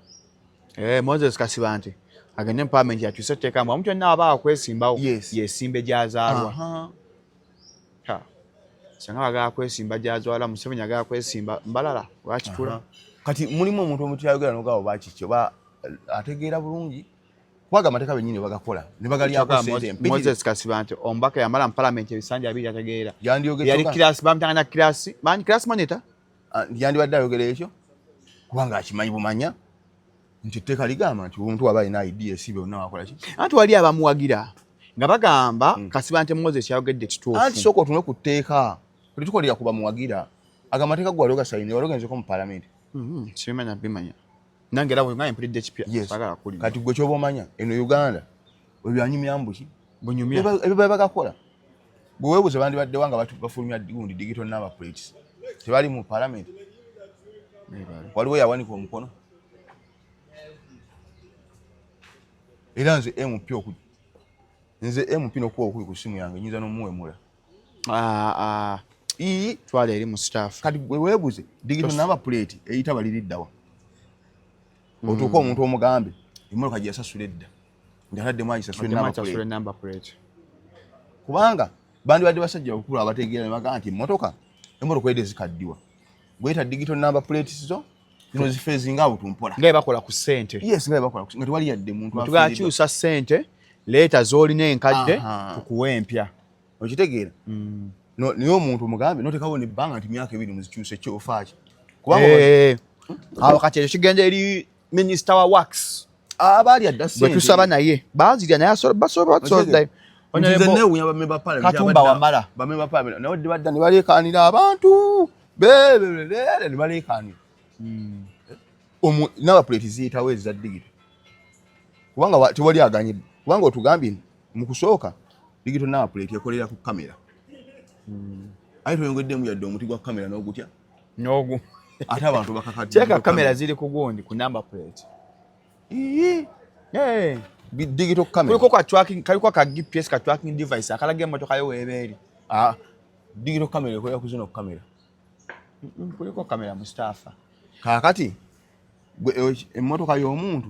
Moses Kasibante agende mu parliament yakyusa etteeka mbu omuntu yenna aba akwesimbawo yesimbe gy'azaalwa singa bagala kwesimba gy'azaalwa Museveni agala kwesimba mbalala lwakitula kati mulimu omuntu omutayogera n'ogaba bakikyo ba ategeera bulungi kwaga amateeka bennyini bagakola ne bagalyako sente Moses Kasibante omubaka yamala mu parliament ebisanja abiri ategeera yandiyogera yali kirasi bamutanga na kirasi manyi kirasi monitor yandibadde ayogera ekyo kubanga akimanyi bumanya nti etteeka ligamba nti omuntu waba alina ID esibe onna wakola ki anti wali abamuwagira nga bagamba Kasibante Moses yayogedde kituufu anti sooka otunule ku tteeka tetukolera kuba muwagira agamateeka gwali ogasayine wali ogenzeko mu parliament simanya bimanya nange era bwe mpulidde ekipya sagala kulima kati gwe kyoba omanya eno Uganda ebyanyumyambuki bunyumya ebyo bagakola gwe weebuze bandibadde wanga bafulumya gundi digital number plates tebali mu parliament waliwo yawanika omukono era nze MP nokuba okuli ku simu yange nyinza n'omuwemula twala eri mu staff kati gwe weebuze digital number plate eyita baliriddawa otuuka omuntu omugambe emmotoka gye yasasula edda ngataddemu agisasule number plate kubanga bandibadde basajja bakulu abategeera ne bagamba nti emmotoka edde zikaddiwa gweta digital number plates zo zino zifeezinga abutumpola nga bakola ku ssente nga bakola nga tewali yadde muntu tugakyusa ssente leeta z'olina enkadde tukuwa empya okitegeera naye omuntu omugambe notekawo nebbanga nti myaka 2 muzikyuse kyofaaki kubanga awo kati ekyo kigenda eri Minister wa Works abali adda ssente bwe tusaba naye bazirya naye basobola basodayo Katumba wamala bamemba parliament naye badda ne baleekaanira abantu bebelele ne baleekaanira naba plate ziyitawo eza digito kubanga tewali aganyidde kubanga otugambye mu kusooka digito naba plate ekolera ku kamera ayi toyongeddemu yadde omuti gwa kamera n'ogutya n'ogu ate abantu bakakadde kyeka kamera ziri ku gundi ku number plate digital camera kuliko kaliko ka GPS ka tracking device akalaga emmotoka yo weebeeri digital camera ekolera ku zino kamera kuliko kamera Mustafa kakati emmotoka y'omuntu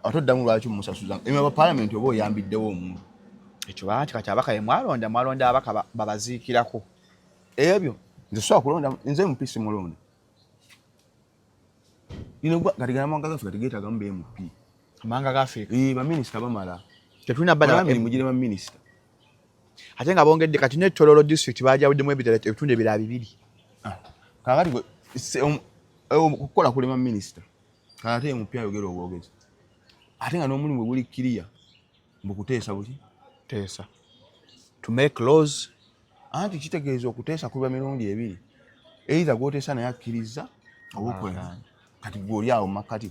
atoddamu lwaki mumusasuza emaba parliament oba oyambiddewo omuntu ekyo baati kati abaka ye mwalonda abaka babaziikirako ebyo nze sobola kulonda nze mupisi mulonda gatigana mawanga gaffe gatigeetagamu BMP amawanga gaffe baminisita bamala tetulina bamirimu gire baminisita ate nga bongedde kati ne Tororo district bajawuddemu ebitundu ebirala 2 kakati okukola kulema minisita kate MP ayogera obwogezi ate nga n'omulimu bwe guli clear mbukuteesa buti teesa to make laws anti kitegeeza okuteesa kuba mirundi ebiri either gwoteesa naye akkiriza obukwera kati gwoli awo makati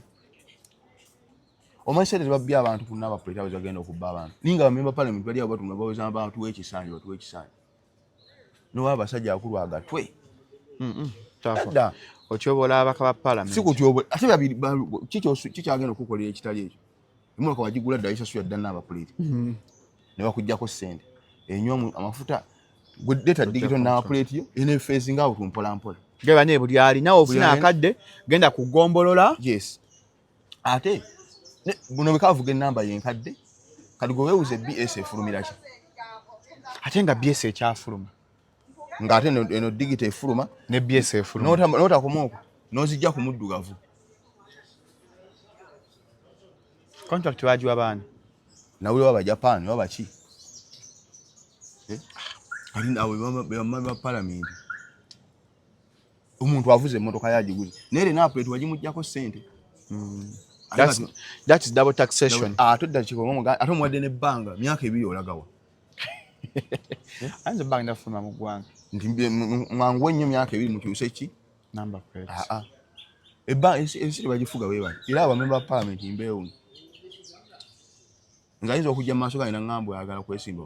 omanyi sente tebabbya abantu ku Nabapuleeta bwe bagenda okubba abantu ninga bamemba parliament bali awo batunga baweza abantu w'ekisaanyi nowa abasajja akulu agatwe tafa otyobola abaka ba parliament sikutyobola ate babiri kikyagenda okukolera ekitali ekyo imotoka wagigula dda isasuya dda Nabapuleeta ne bakuggyako ssente enywa amafuta gwedeta digital Nabapuleeta yo ene facing out mpola mpola geba ne buli ali nawo ofuna akadde genda kugombolola yes ate buno bikavuga enamba yenkadde kati gwe weewuze BS efulumira ki ate nga BS ekyafuluma nga ate eno digital efuluma ne BS efuluma nota komoko nozijja ku muddugavu contract waji wabana nawule waba Japan waba ki ali nawe bama parliament umuntu avuze emmotoka yagiguze nere Nabapuleeta wagimujjako ssente that is double taxation todda kikomo ate omwadde nebbanga myaka 2 olagawa anze banga ndafuna mu ggwanga nti mwangu ennyo myaka 2 mukyuse ki number plate ensi bagifuga weebali era abamemba ba parliament mbeewu ngayinza okujja mu maaso galina ng'ambo ayagala kwesimba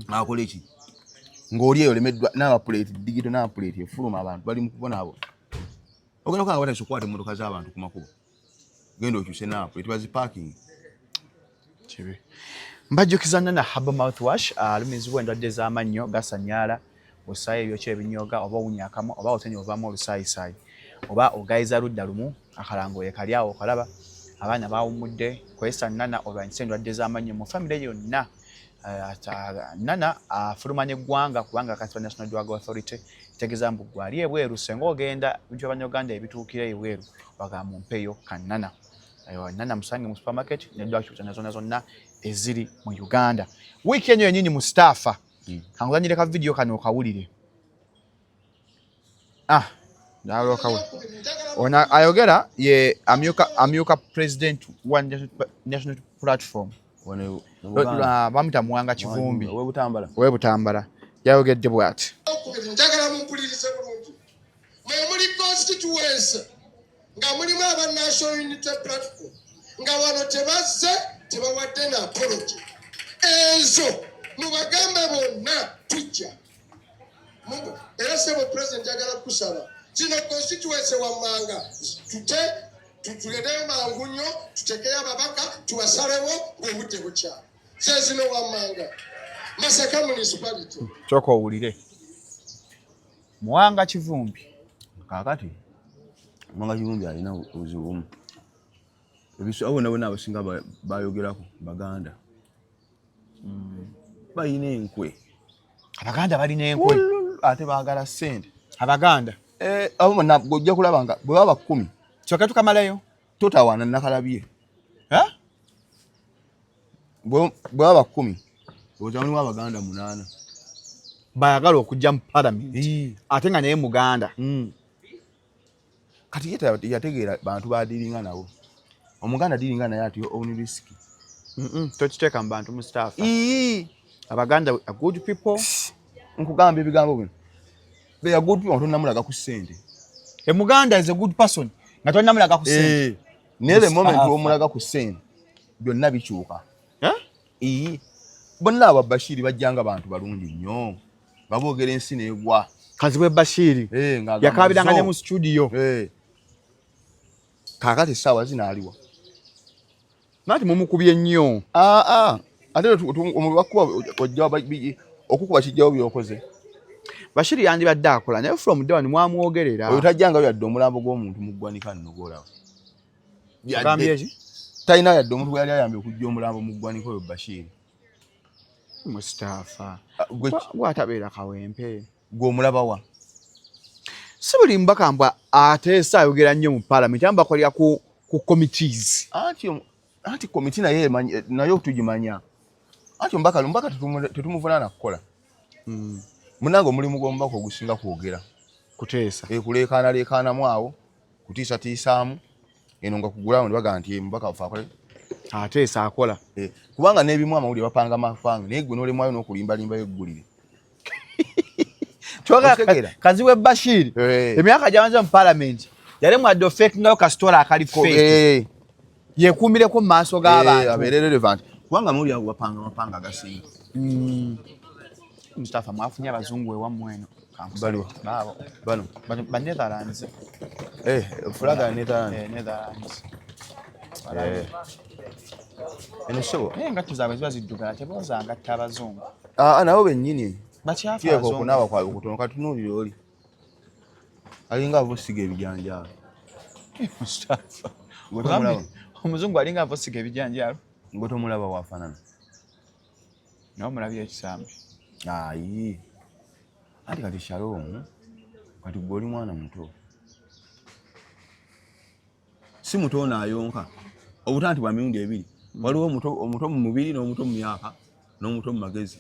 akola eki ng'oli eyo olemeddwa Nabapuleeta digital Nabapuleeta efuluma abantu bali mu kubonaabo ogenda okanga batandise okukwata emmotoka z'abantu ku makubo genda okyuse Nabapuleeta baziparking kibi mbajjukiza Nana Herbal Mouthwash alumizibwa endwadde z'amannyo gasanyaala osaayi ebyokya ebinyoga oba owunyakamu oba otenye ovaamu olusaayisaayi oba ogayiza ludda lumu akalango yekalyawo okalaba abaana bawumudde kwesa Nana olwanyisa endwadde z'amannyo mu famire yonna Nana afulumanya eggwanga kubanga akasiba National Drug Authority kitegeeza mbu gwali ebweru senga ogenda bintu by'Abanyuganda ebituukira ebweru bagamba mumpeeyo ka Nana Nana musange mu supermarket ne drug shop zonna eziri mu Uganda wiiki enyo yennyini Mustafa kanguzanyire ka video kano okawulire ndalo okawulire ona ayogera ye amyuka president wa national platform bamita Muwanga Kivumbi we Butambala yayogedde bw'ati njagala mumpulirize bulungi muli constituency nga mulimu aba National Unity Platform nga wano tebazze tebawadde na apology ezo mubagambe bonna tujja era sebo president njagala kusaba kino constituency wammanga tutuleteyo mangu nnyo tutekeyo ababaka tubasalewo ng'obudde bukyala sezino wammanga Masaka municipality kyoko owulire Muwanga Kivumbi kakati Muwanga Kivumbi alina obuzibu ebiso bonna abasinga bayogerako Baganda balina enkwe Abaganda balina enkwe ate baagala ssente Abaganda abo bonna gojja kulaba nga bwe baba 10 kyokka tukamalayo totawaana nakalabye bwe baba 10 ozamulimu Abaganda 8 bayagala okujja mu parliament ate nga naye Muganda kati yategeera bantu badiringa nabo Omuganda diringa naye ati own risk tokiteeka mu bantu Mustafa Abaganda are good people nkugamba ebigambo bino they are good people tonamulaga ku ssente Muganda is a good person nga tonamulaga ku ssente naye the moment omulaga ku ssente byonna bikyuka bonna aba Bashiri bajjanga bantu balungi nnyo baboogera ensi neegwa Kazibwe Bashiri yakabiranga ne mu studio kakati essaawa zinaaliwa nati mumukubye nnyo ate omubakuba ojja okukuba kijjawo byokoze Bashiri yandibadde akola naye from day one mwamwogerera oyo tajjanga yadde omulambo gw'omuntu mu ggwanika nno gwolaba agambye eki talina yadde omuntu gwe yali ayambye okujja omulambo mu ggwanika oyo Bashiri Mustafa gwatabeera kawempe gw'omulabawa si buli mbaka mbwa ateesa ayogera nnyo mu parliament ambakolera ku committees anti committee nayo tugimanya anti ombaka tetumuvunaana kukola munange omulimu gw'omubaka ogusinga kwogera kuteesa kuleekaanaleekaanamu awo kutiisatiisaamu eno nga kugulawo ne baga nti mubaka wafe akole ate saakola kubanga n'ebimu amawulire bapanga mafanga naye gwe n'olemwayo n'okulimbalimba yeggulire kaziwe Bashir emyaka gy'amaze mu parliament yalemwa adde ofekingayo kasitola akali fake yeekuumireko mu maaso g'abantu abeere relevant kubanga amawulire ago bapanga mapanga agasinga Mustafa mwafunye abazungu ewammwe eno bano ba Netherlands fulaga ya Netherlands eno sebo naye engatto zaabwe ziba ziddugala tebooza ngatta abazungu nabo bennyini bakyafa kyeko okunaaba kwabwe kutono katunuulire oli alinga avosiga ebijanjaalo Mustafa omuzungu alinga avosiga ebijanjaalo gwe tomulaba waafaanana naye omulabye ekisambi ayi anti kati Shalom kati gwe oli mwana muto si muto naayonka obutanti bwa mirundi ebiri waliwo omuto mu mubiri n'omuto mu myaka n'omuto mu magezi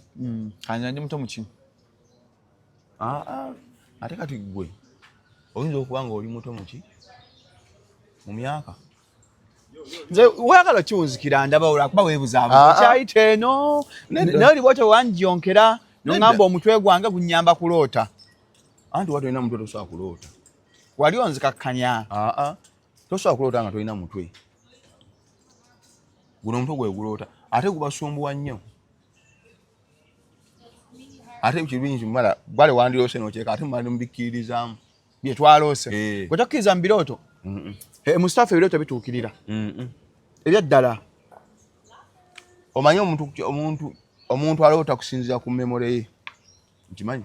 kanja ndi muto mu kino ate kati gwe oyinza okuba nga oli muto muki mu myaka nze weyagala kiwunzikira ndaba olwakuba weebuzaabu kyayita eno naye olibwota wanjonkera noŋŋamba omutwe gwange gunnyamba kuloota anti wa tolina mutwe tosobola kuloota wali onzikakkanya tosobola kuloota nga tolina mutwe guno omutwe gwe guloota ate gubasumbuwa nnyo ate ekirungi mumala gwale wandiroose nokyeka ate mumala mubikkiririzaamu bye twaloose gwe tokkiriza mu birooto Mustafa ebirooto bituukirira ebyaddala omanyi omuntu aloota kusinziira ku memore ye nkimanyi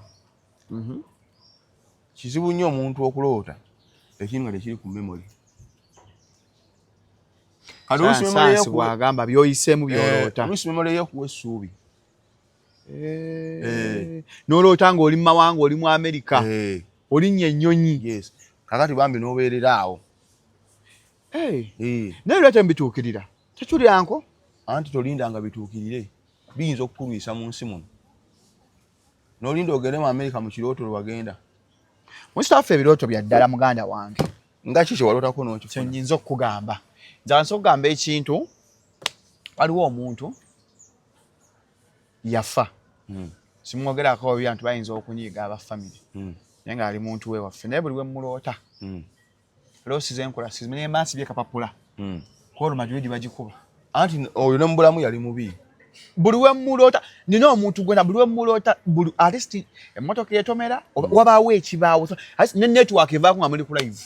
kizibu nnyo omuntu okuloota ekintu nga tekiri ku memore bwagamba byoyiseemu byoloota oluusi memore ye okuwa essuubi n'oloota ng'oli mu mawanga oli mu Amerika olinnya ennyonyi kakati bambi n'obeerera awo naye ebirooto mbituukirira tekiryanko anti tolindanga bituukirire biyinza okukulwisa mu nsi muno n'olinda ogende mu Amerika mu kirooto lwagenda Mustafa ebirooto bya ddala muganda wange nga kiki walootako n'okifuna nyinza okukugamba nze nsobola okugamba ekintu waliwo omuntu yafa simwogerako ebyantu bayinza okunyiiga aba family naye nga ali muntu we waffe naye buli we muloota loosi zenkola sizimanye maaso byekapapula kwoluma gywe gibagikuba anti oyo ne mu bulamu yali mubi buli we muloota nina omuntu gwena buli we muloota at least emmotoka etomera wabaawo ekibaawo ne network evaako nga muli ku live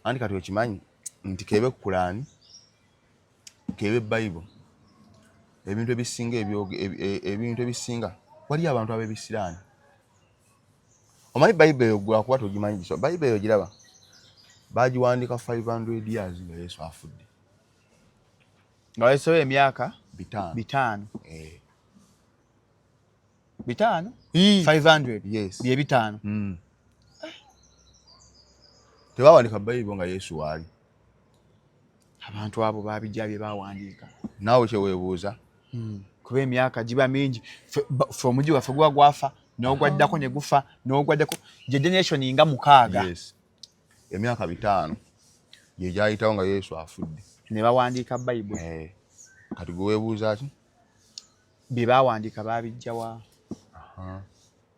anti kati okimanyi nti kebe Kurani kebe Bible ebintu ebisinga waliyo abantu ab'ebisiraani omanyi Bible eyo gwe akuba togimanyi giso Bible eyo giraba bagiwandiika 500 years nga Yesu afudde nga wayisewo emyaka 5 500 yes bye 5 tebawandiika Bible nga Yesu waali abantu abo babijja bye bawandiika naawe kyeweebuuza kuba emyaka giba mingi fe omugi waffe guba gwafa n'ogwaddako ne gufa n'ogwaddako gye generation nga 6 emyaka 5 gye gyayitawo nga Yesu afudde ne bawandiika Bible kati gwe weebuuza ki bye bawandiika babijja wa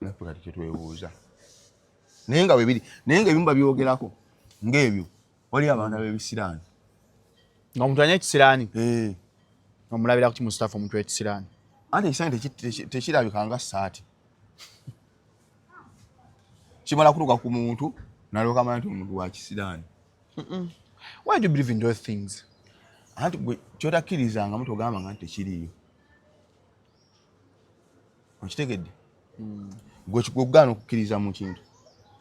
naffe kati kyetwebuuza naye nga bwebiri naye nga ebimu babyogerako ng'ebyo waliyo abantu ab'ebisiraani ng'omuntu anya ekisiraani omulabirako ki Mustafa omuntu w'ekisiraani anti ekisiraani tekirabika nga ssaati kimala kutuuka ku muntu nalyoka amanya nti omuntu wa kisiraani why do you believe in those things anti gwe kyotakkirizangamu togamba nga nti tekiriiyo okitegedde gwe kugaana okukkiriza mu kintu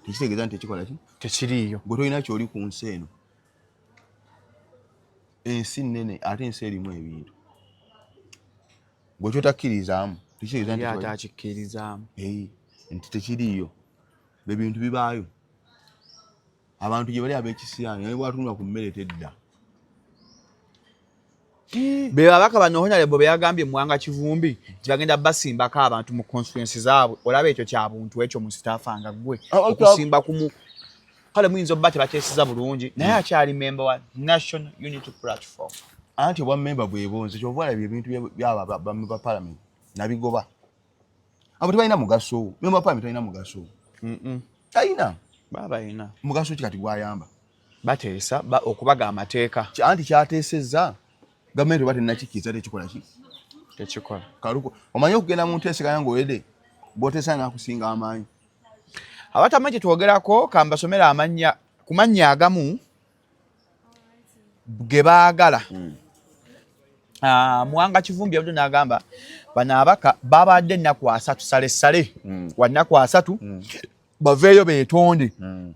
tekitegeeza nti tekikola ki tekiriiyo gwe tolina kyoli ku nsi eno ensi nnene ate ensi erimu ebintu gwe kyotakkirizaamu tekitegeeza nti ate akikkirizaamu nti tekiriiyo ebintu bibaayo abantu gye bali ab'ekisiraani naye bwatunula ku mmere tedda be babaka bano Honorable be yagambye muwanga Kivumbi bagenda basimbako abantu mu constituency zaabwe olaba ekyo kya buntu ekyo Mustafa nga gwe okusimba kumu kale muyinza obba tebakyesiza bulungi naye akyali member wa National Unity Platform anti bwa member bwebonze kyovala ebintu byaba ba parliament nabigoba abo tebalina mugaso member parliament alina mugaso talina baba ina mugaso kikati gwayamba bateesa okubaga amateeka anti kyateesezza gavumenti oba tennakikiza tekikola ki tekikola kaluko omanyi okugenda mu nteeseganya ng'owedde bw'oteesa n'akusinga amaanyi abatamanyi kye twogerako kambasomera amanya ku mannya agamu ge baagala Muwanga Kivumbi yabudde n'agamba bano abaka babadde ennaku 3 salessale wa nnaku 3 baveeyo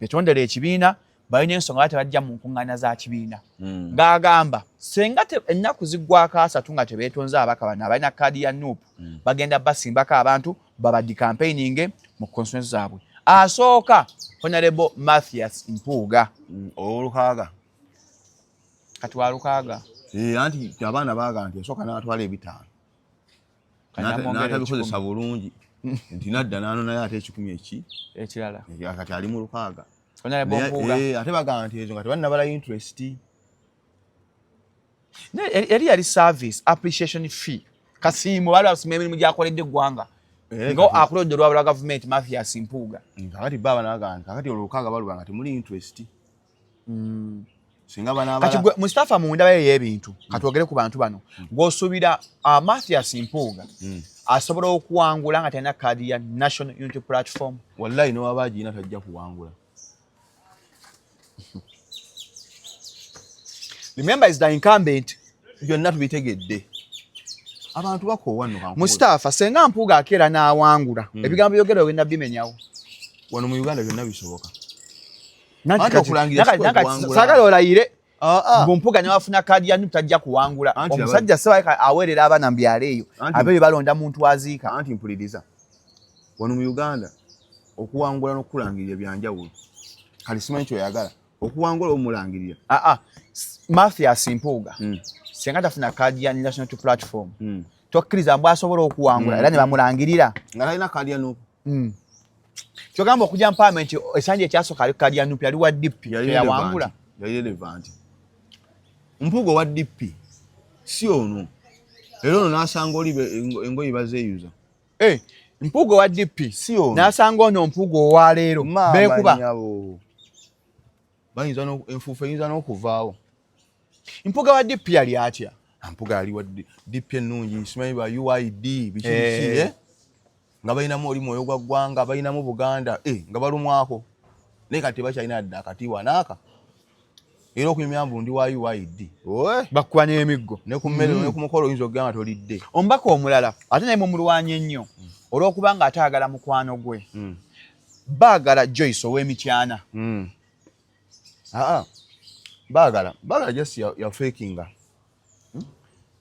betondera ekibiina balina ensonga nga tebajja mu nkuŋŋaana za kibiina ng'agamba senga ennaku ziggwako 3 nga tebeetonze abaka bano abalina kaadi ya NUP bagenda basimbako abantu babaddi campaigning mu constituency zaabwe asooka Honorable Mathias Mpuuga olukaaga kati wa lukaaga anti abaana baaga nti esooka n'atwala ebitaano n'atabikozesa bulungi nti nadda n'anonayo ate 10 ekirala kati ali mu lukaaga Honorable Mpuuga ate baga nti ezo nga tebalina interest eri yali service appreciation fee kasiimo bali basima emirimu gyakoledde eggwanga ngo akulodde olwaba lwa gavumenti Mathias Mpuuga kakati baba n'agamba nti kakati olukaaga baluga nga temuli interest singa bana kati Mustafa mu ndaba y'ebintu katwogere ku bantu bano gw'osuubira Mathias Mpuuga asobola okuwangula nga talina kaadi ya National Unity Platform wallahi n'owaba agirina tajja kuwangula. Remember is the incumbent byonna tubitegedde abantu bakoowa nno kankubuuza Mustafa senga Mpuuga akeera n'awangula ebigambo byogera ogenda bimenyawo wano mu Uganda byonna bisoboka sagala olayire Mpuuga newafuna kaadi ya NUP tajja kuwangula omusajja sebaika aweerera abaana mu byalo eyo abeeyo balonda muntu aziika anti mpuliriza wano mu Uganda okuwangula n'okulangirira byanjawulo kali simanyi kyoyagala okuwangula omulangirira Mathias Mpuuga senga tafuna kaadi ya National Unity Platform tokkiriza mbu asobola okuwangula era ne bamulangirira nga talina kaadi ya NUP kyogamba okujja mu parliament esanja ekyasooka ali kaadi ya NUP yali wa DP yawangula yali relevant Mpuuga wa DP si ono era ono n'asanga oli engoye bazeeyuza Mpuuga wa DP si ono n'asanga ono Mpuuga owa leero beekuba bayinza enfuufu eyinza n'okuvaawo Mpuuga wa DP yali atya Mpuuga yali wa DP ennungi simanyi ba UID biki nga balinamu oli mwoyo gwa ggwanga balinamu Buganda nga balumwako naye kati tebakyalina dda akatiibwa n'aka era okunyumyambu ndi wa UID bakkuba n'emiggo ne ku mmere ne ku mukolo oyinza okugamba tolidde omubaka omulala ate naye mumulwanya ennyo olw'okuba nga ataagala mukwano gwe Bagala Joyce ow'emityana Bagala just ya fakinga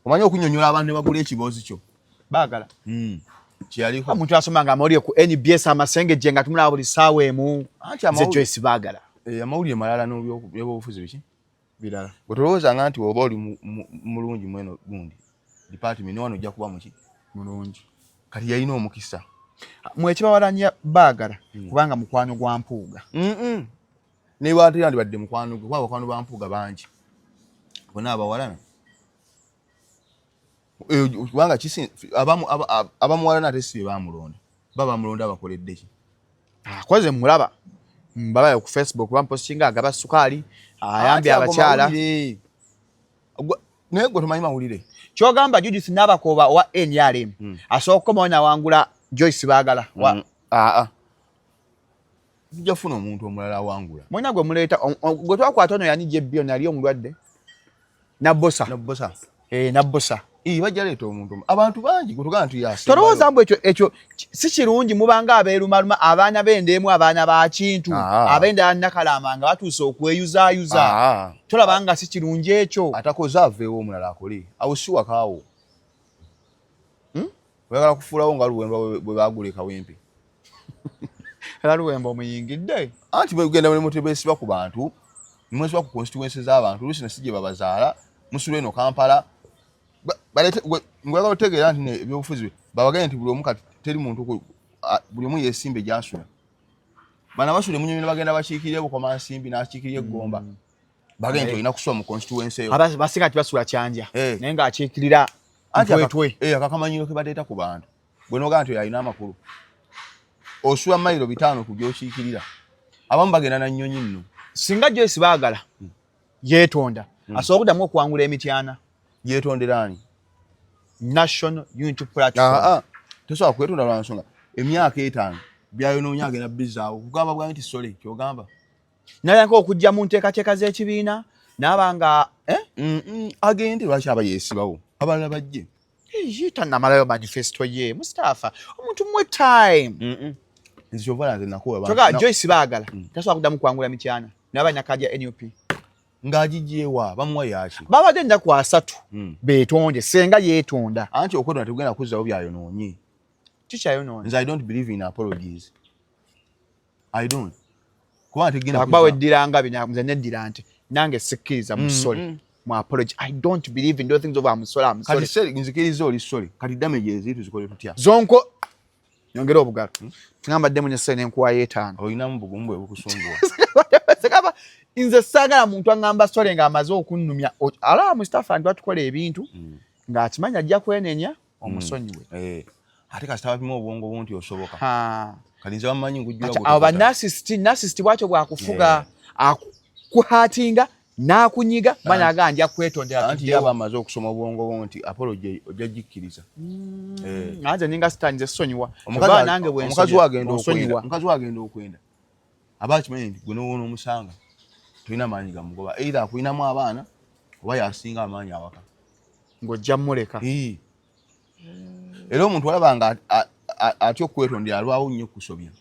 omanyi okunyonyola abantu ne bagula ekiboozi kyo Bagala kyaliko omuntu asomanga amawulire ku NBS amasengejje nga tumulaba buli ssaawa emu ze Joyce Bagala amawulire malala n'ebyobufuzi biki birala bwetolowoozanga nti oba oli mulungi mweno gundi department wano ojja kuba muki mulungi kati yalina omukisa mwekibawalanya Bagala kubanga mukwano gwa Mpuuga nebantu yandibadde mukwano gwe kuba bakwano ba Mpuuga bangi bonna abawalana kubanga abamuwalana ate si be bamulonda bamulonda abakoledde ki akoze mulaba mbabayo ku Facebook bampostinga agaba sukaali ayambye abakyala naye gwe tomanyi mawulire kyogamba Judith Nabakoba wa NRM asooka kukomawo nawangula Joyce Bagala tujja kufuna omuntu omulala awangula mwena gwe muleeta gwe twakwata ono yanijja ebbiyo nali omulwadde Nabbosa Nabbosa bajja leeta omuntu abantu bangi gutugana tuyasi tolowooza mbu ekyo si kirungi mubanga abeerumaluma abaana b'endeemu abaana ba kintu ab'endala Nakalama nga batuuse okweyuzaayuza tolabanga si kirungi ekyo atakoze aveewo omulala akole awo si wakaawo oyagala kufuulawo nga Luwemba bwe baagula ekawempe era Luwemba omuyingidde anti begenda mulimu tebeesiba ku bantu nimwesiba ku constituency z'abantu oluusi nasi gye babazaala musula eno Kampala ngwagala otegeera nti ebyobufuzi babaganye nti buli omu kati teri muntu buli omu yeesimbe gy'asula bana basula emunyonyi ne bagenda bakiikirira Bukomansimbi n'akiikirira Eggomba bagenda ina kusoma mu constituency eyo basika tibasula kyanja naye ng'akiikirira ntwetwe akakamanyiro ke bateeta ku bantu bwe nogaa nti alina amakulu osula mayiro 5 ku gy'okiikirira abamu bagenda na nnyonyi nno singa Joyce Bagala yeetonda asobola okuddamu okuwangula emityana yeetondera ani National Unity Platform tosobola kwetonda lwa nsonga emyaka 5 byayonoonya agenda bizaawo kugamba bwa nti sole kyogamba nayanka okujja mu nteekateeka z'ekibiina n'abanga agende lwaki aba yeesibawo abalala bajje tannamalayo manifesto ye Mustafa omuntu mwe time nzi kyovala nze nakuwa toga Joyce Bagala tasobola kuddamu kuwangula mityana n'abanyakajja NUP ng'agijjeewa bamuwa yaki babadde ennaku 3 beetonde senga yeetonda anti okwetonda tegenda kuzzawo byayonoonye kikyayonoonye nze I don't believe in apologies I don't kuba tegenda akuba weddiranga nze neddira nti nange sikkiriza musole mu apology I don't believe in those things of amusole kati seri nzikiriza oli sole kati damage ezitu zikole tutya zonko nyongera obugalo ngambadde mu nyese n'enkuwa 5 olinamu bugumu bukusumbuwa sekaba nze saagala muntu angamba sole ng'amaze okunnumya ala Mustafa nti batukola ebintu ng'akimanya ajja kwenenya omusonyiwe ate kasita bapima obwongo bunti osoboka kati nze bamanyi ngujjula abo banasist bwatyo bwakufuga akuhatinga n'akunyiga manya aganja kwetondera anti yaba amaze okusoma obwongo bunti apology ojja jikkiriza nze ninga sitanze sonyiwa omukazi wagenda okwenda aba akimanyi nti gwe n'owoona omusanga tulina maanyi gamugoba either akulinamu abaana oba yasinga amaanyi awaka ng'ojja mmuleka era omuntu alaba nga atya okwetondera alwawo nnyo okusobya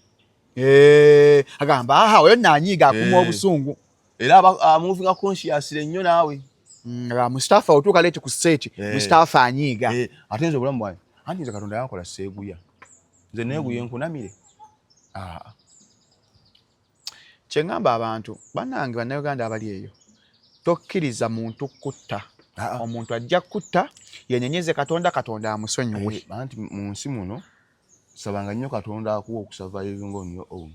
agamba oyo nanyiiga akuma obusungu era amuvinga consciously nnyo naawe Mustafa otuuka leeti ku state Mustafa anyiiga ate nze obulamu bwange anti nze Katonda yankola seeguya nze neeguye nkunamire kyengamba abantu bannange bannayuganda abali eyo tokkiriza muntu kutta omuntu ajja kutta yenyenyeze Katonda amusonyiwe anti mu nsi muno sabanga nnyo Katonda akuwa okusurvivinga on your own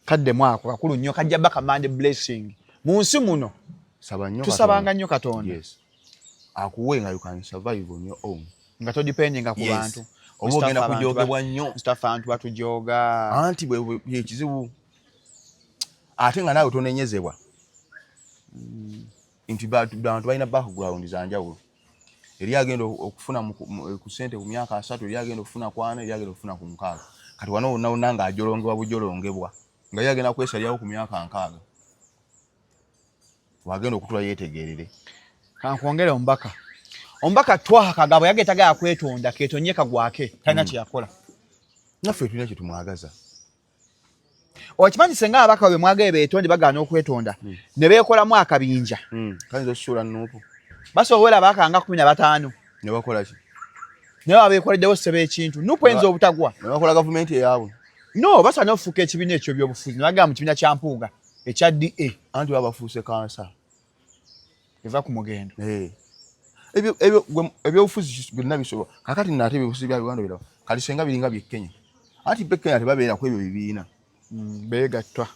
kadde mwako kakulu nnyo kajja baka mande blessing mu nsi muno tusabanga nnyo Katonda akuwe nga you can survive on your own nga todependinga ku bantu oba ogenda kujogebwa nnyo Mustafa antu batujoga anti bwe ekizibu ate nga naawe tonenyezebwa nti bantu balina background za njawulo eri agenda okufuna ku ssente ku myaka 3 eri agenda okufuna ku 4 eri agenda okufuna ku 6 kati wano wonna nga ajolongebwa bujolongebwa nga yagenda kwesalyawo ku myaka 6 wagenda okutula yeetegerere kankwongere ombaka twakagabo yageetaga akwetonda ketonyeka gwake talina kyeyakola naffe tulina kyetumwagaza okimanyi senga abaka bwe mwagaye beetonde bagaana okwetonda ne beekolamu akabinja kayinza okusuula nuupu basobola bakanga 15 ne bakola ki naye abeekoleddewo ssebe ekintu nupu enza obutagwa ne bakola gavumenti eyaabwe no basaana okufuuka ekibiina ekyo by'obufuzi ne bagamba mu kibiina kya Mpuuga ekya DA anti babafuuse kansa eva ku mugendo ebyobufuzi byonna bisobola kakati nate ebyobufuzi bya Uganda biraba kati senga biringa by'e Kenya anti be Kenya tebabeera ku ebyo bibiina beegattwa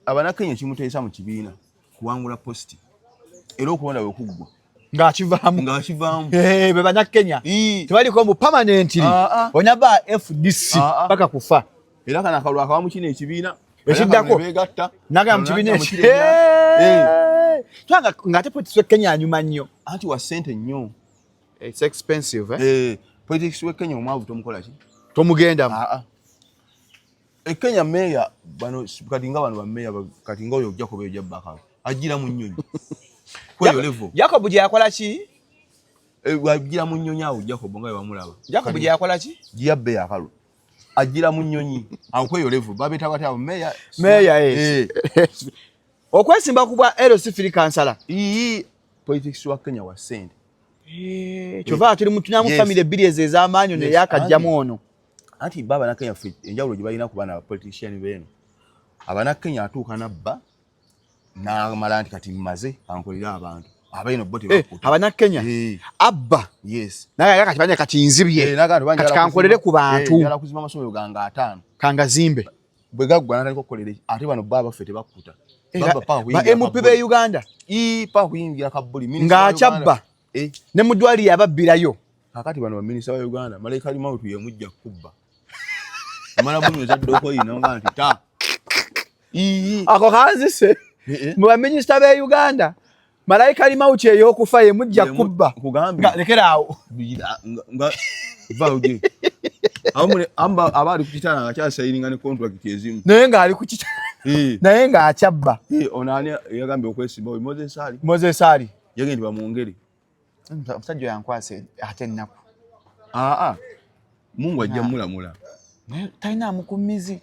abanakenya kimuteesa mu kibiina kuwangula positi era okulonda bwe kuggwa ng'akivaamu be bannakenya tebaliko mu permanently onyaba FDC paka kufa era kana akalwa akawamu kino ekibiina ekiddako beegatta naga mu kibiina twanga ng'ate politics w'e Kenya anyuma nnyo anti wa ssente nnyo it's expensive politics w'e Kenya omwavu tomukola ki tomugendamu Kenya meya bano kati nga bano bameya kati nga oyo Jacob ejo Bakala ajira mu nnyonyi kweyo level Jacob je yakola ki ajira mu nnyonyi awo Jacob nga bamulaba Jacob je yakola ki jiyabbe yakalo ajira mu nnyonyi awo kweyo level babeta bati abo meya okwesimba kubwa LC Free Kansala politics wa Kenya wa sente kyova tuli mutunyamu family ebbiri ez'amaanyo ne yakajjamu ono anti baba na Kenya enjawulo gye balina ku bana politician beeno abana Kenya atuuka nabba n'amala nti kati mmaze ankolera abantu abaino bote bakuta abana Kenya abba naye kati kati nzibye kati kankolere ku bantu yala kuzima amasomero ganga 5 kanga zimbe bwe gaggwa natali kukolera ate bano baba ffe tebakuta ba MP be Uganda pa kuyingira kabuli ng'acabba ne mudwali yababbirayo kakati bano baminisita wa Uganda Malayika ali mautu ye mujja kubba amala bunu zadde ino nga nti ta ako kanzise mu baminisita be Uganda Malayika ali mautu ye okufa ye mujja kubba kugambye lekeraawo nga vauje amune amba abali kukitana ngakyasayininga ne contract ezimu naye ng'ali ku kita naye ng'acabba onani yagambye okwesimba Moses Ali yagende bamwongere omusajja yankwase ate ennaku Mungu ajja mulamula talina amukumizi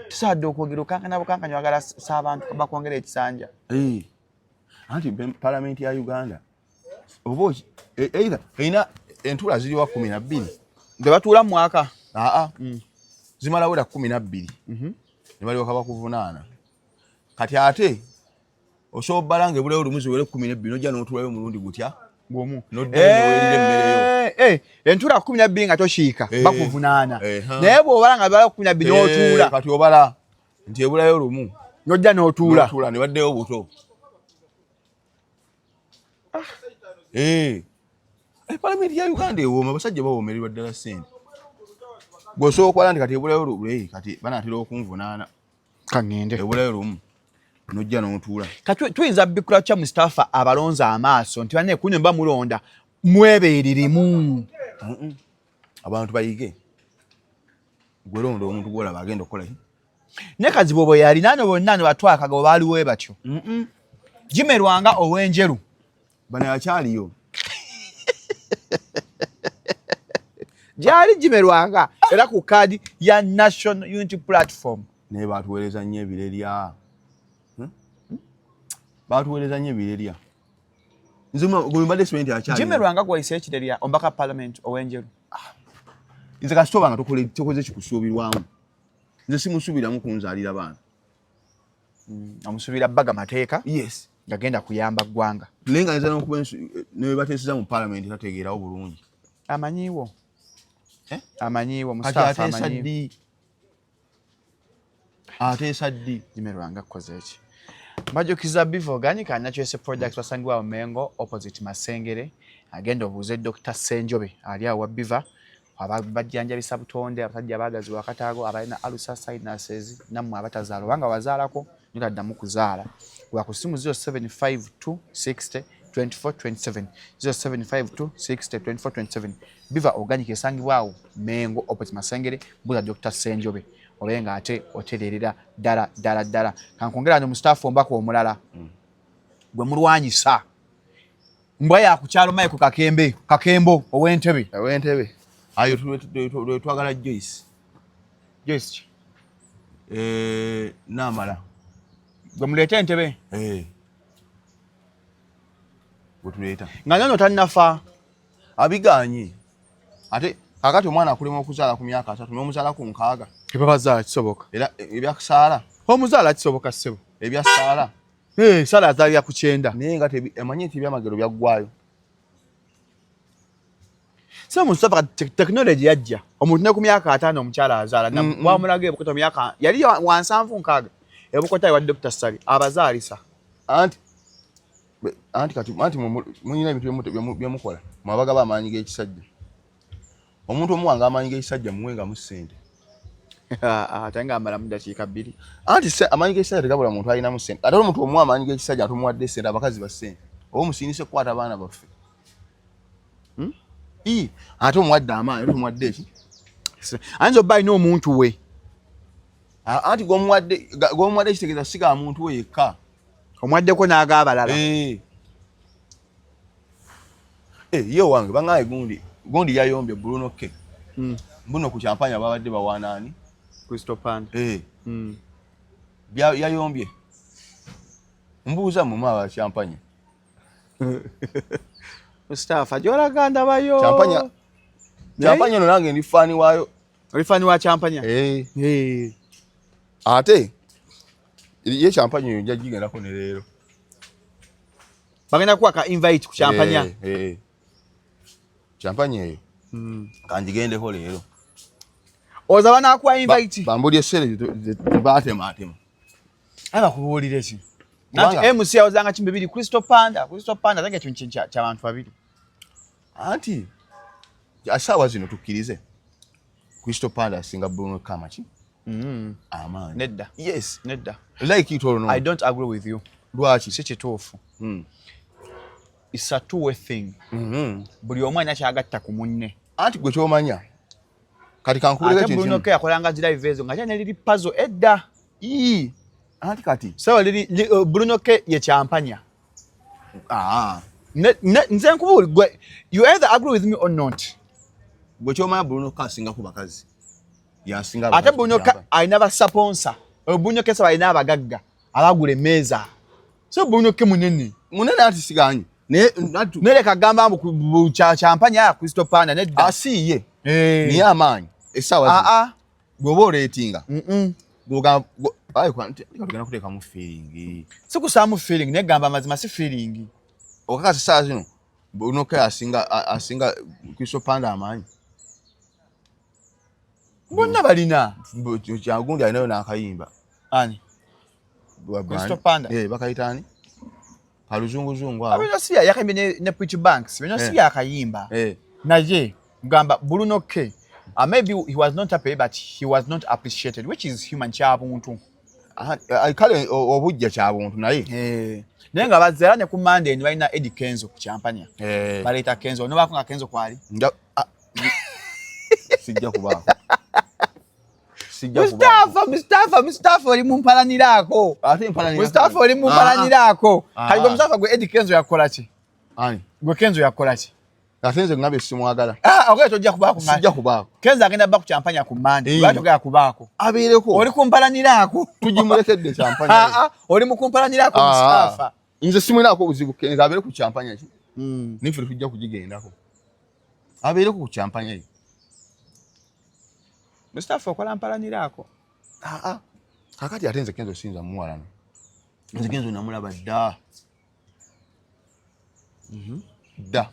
tusaadde okwogera okankana bukankanya wagala s'abantu bakwongera ekisanja anti palamenti ya Uganda oba either erina entula ziri wa 12 nde batuula mu mwaka zimala wera 12 ne balyoka bakuvunaana kati ate osobola balange bulewo lumuzi were 12 nojja n'otulayo omulundi gutya gwomu noddeyo entula 12 nga toshiika bakuvunaana naye bw'obala nga bala 12 n'otuula kati obala nti ebulayo lumu nojja n'otuula ne baddeyo buto palamenti ya Uganda ewooma abasajja bawoomererwa ddala ssente gw'osobola okwala nti kati ebulayo lumu kati banaatera okunvunaana kaŋŋende ebulayo lumu nojja n'otuula kati tuyinza bikkula kya Mustafa abalonza amaaso nti banne kuno mba mulonda mwebeeririmu abantu bayige gwelonda omuntu gwolaba agenda okukola ne kazibu bwe yali nano bonna ne batwakaga bwe baaliwo batyo gimerwanga ow'enjeru bano yakyaliyo gyali gimerwanga era ku kaadi ya National Unity Platform naye batuweereza nnyo ebirerya batuweereza nnyo ebirerya nze mbadde simanyi nti akyaliyo gimerwanga gwayise ekirerya ombaka Parliament ow'enjeru nze kasitoba nga tokoze kikusuubirwamu nze simusuubiramu kunzaalira baana omusuubira bbaga mateeka yes ngagenda kuyamba ggwanga naye nga nza n'okuba ne bateeseza mu Parliament tategeerawo bulungi amanyiiwo Mustafa amanyiiwo ateesa ddi gimerwanga kukoze eki Majukiza Bivo Bwanika Nachoese Project basangibwa Mengo opposite Masengere agenda obuuze Dr. Senjobe ali awo Biva abajjanja bisabutonde abasajja abagazi wakataago abalina alusa sinuses namwe abatazaala banga wazaalako nitaddamu kuzaala wa ku simu 075260 2427 075260 2427 Biva Organic esangibwa Mengo opposite Masengere buza Dr. Senjobe obenga ate otererera dala kankongera no Mustafa ombako omulala gwe mulwanyisa mbwa ya kukyalo maye ku kakembo owentebe ayo twagala Joyce namala gwe muleta entebe gwetuleeta nga nyono tannafa abiganye ate kakati omwana akulema okuzaala ku myaka 3 n'omuzaala ku 6 ebabazaala kisoboka era ebyakusaala omuzaala kisoboka ssebo ebyasaala sala azaalira ku 9 naye nga emanyi nti ebyamagero byaggwayo so Mustafa technology yajja omuntu ne ku myaka 5 omukyala azaala wamulage ebukoto myaka yali wa 7 ebukoto wa Dr. Sali abazaalisa anti kati munyina ebintu byemukola mwabaga bamaanyi g'ekisajja omuntu omuwanga amaanyi g'ekisajja muwenga mu ssente atenga amala mu dakiika 2 anti amaanyi g'ekisajja tegabula muntu alina mu ssente ate omuntu omuwa amaanyi g'ekisajja atumuwadde ssente abakazi ba ssente oba musiinise kukwata abaana baffe ate omuwadde amaanyi tumuwadde eki ayinza obba alina omuntu we anti gwomuwadde ekitegeeza siga muntu we yekka omwaddeko n'ag'abalala ye wange baŋŋaye gundi yayombye Bruno K mbuno ku champanya babadde bawaanaani Crystal Pan yayombye mbuuza mu maba champanya Mustafa jolaganda bayo champanya no nange ndi fani waayo oli fani wa champanya ate ye champanya yo njya jigendako ne leero bagenda kuwaka invite ku champanya champanya eyo kanjigendeko leero oza banakuwa invite bambulye essere tebaatema aba kubuulira ki nanti MC yawozanga kimbe biri Crystal Panda tange kintu ky'abantu babiri anti asawa zino tukkirize Crystal Panda asinga Bruno Kamachi amaanyi nedda yes nedda like it or no I don't agree with you lwaki si kituufu it's a two-way thing buli omu alina kyagatta ku munne anti gwe kyomanya kati kankubulira kintu Bruno yakolanga zi live ezo nga kyane liri puzzle edda anti kati so Bruno ye kyampanya nze nkubuli gwe you either agree with me or not gwe kyomanya Bruno asinga ku bakazi yasinga ate Bruno alina basponsa Bruno saba alina abagagga abagula emmeeza so Bruno munene anti siganyi nereka gamba mbu kyampanya ya Crystal Panda nedda asiye niye amaanyi esawa gwe oba oleetinga gogenda kuteekamu feeling sikusaamu feeling negamba amazima si feeling okakasi saa zino Bruno asinga Crystal Panda amaanyi bonna balina kyagundi alinayo n'akayimba ani Crystal Panda bakayitaani kaluzunguzungu awo abino si yakayimbe ne Pretty Banks bino si yakayimba naye gamba Bruno maybe he was not happy but he was not appreciated which is human kyabuntu kale obujja kyabuntu naye naye nga bazera ne ku Monday ni balina Eddie Kenzo ku kyampanya baleeta Kenzo nobako nga Kenzo kwali sijja kubaako Mustafa oli mumpalanirako Mustafa oli mumpalanirako kali gwe Mustafa gwe Eddie Kenzo yakola ki gwe Kenzo yakola ki ate nze ngabe simwagala okay tojja kubaako sijja kubaako Kenzo agenda bba ku kyampanya ku Monday lwatogera kubaako abeereko oli kumpalanirako tugimulekedde kyampanya oli mukumpalanirako Mustafa nze simwinaako obuzibu Kenzo abeere ku kyampanya ki nife tujja kugigendako abeereko ku kyampanya ye Mustafa okola mpalanirako kakati ate nze Kenzo sinza muwalana nze Kenzo namulaba dda dda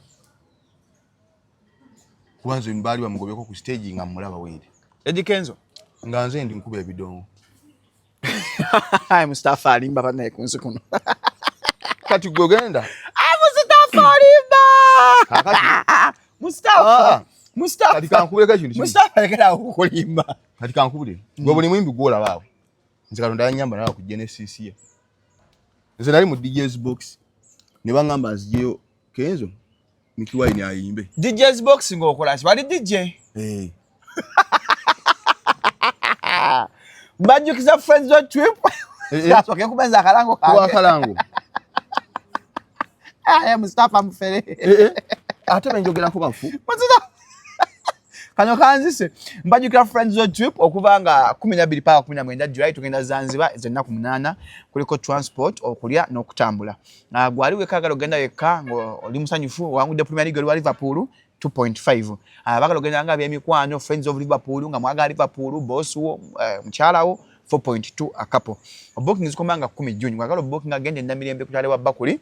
kubanze baali bamugobyeko ku stage nga mulaba weeri Eddie Kenzo nga nze ndi nkuba ebidongo Mustafa alimba banaye ku nsi kuno kati gwe ogenda Mustafa alimba Mustafa kati kankubuleko ekintu kimu Mustafa lekera okulimba kati kankubulire gwe buli mwimbi gwolabaawo nze Katonda yanyamba nawe ku Genesis ye nze nali mu DJ's box ne baŋŋamba nzijeyo Kenzo Mikiwaini ayimbe DJ's box ng'okola ki bali DJ bajjukiza friends wa trip asoke kubenza akalango akalango Mustafa mufere ate benjogerako bafu kano kanzise mbajjukira friends wa trip okuva nga 12 paka 19 July tugenda Zanzibar ezennaku 8 kuliko transport okulya n'okutambula gwali wekagala ogenda yekka oli musanyufu wangudde Premier League wa Liverpool 2.5 abagala ogenda nga byemikwano friends of Liverpool nga mwagala Liverpool boss wo mchala wo 4.2 a couple booking zikomanga 10 June gwagala booking agende na mirembe kutale wa Bakuli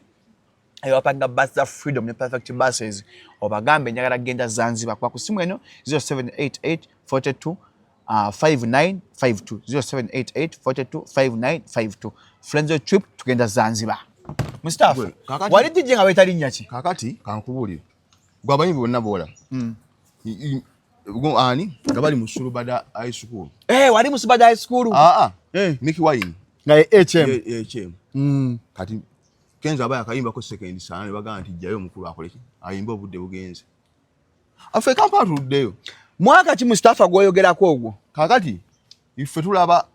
ayopanga bus za Freedom ne Perfect buses obagambe njagala genda Zanzibar kwa kusimu eno 0788 42 5952 0788 42 5952 friends of trip tugenda Zanzibar Mustafa wali DJ nga wetali nyaki kakati kankubulire gwa banyi bonna bola ani gabali mu Sulubada High School wali mu Sulubada High School Mikiwaini na HM kati Kenzo abaya kayimba ko second sana ne bagamba nti jjayo mukulu akole ki ayimba obudde bugenze afe kampa tuddeyo mwaka ki Mustafa gwoyogerako ogwo kakati ife tulaba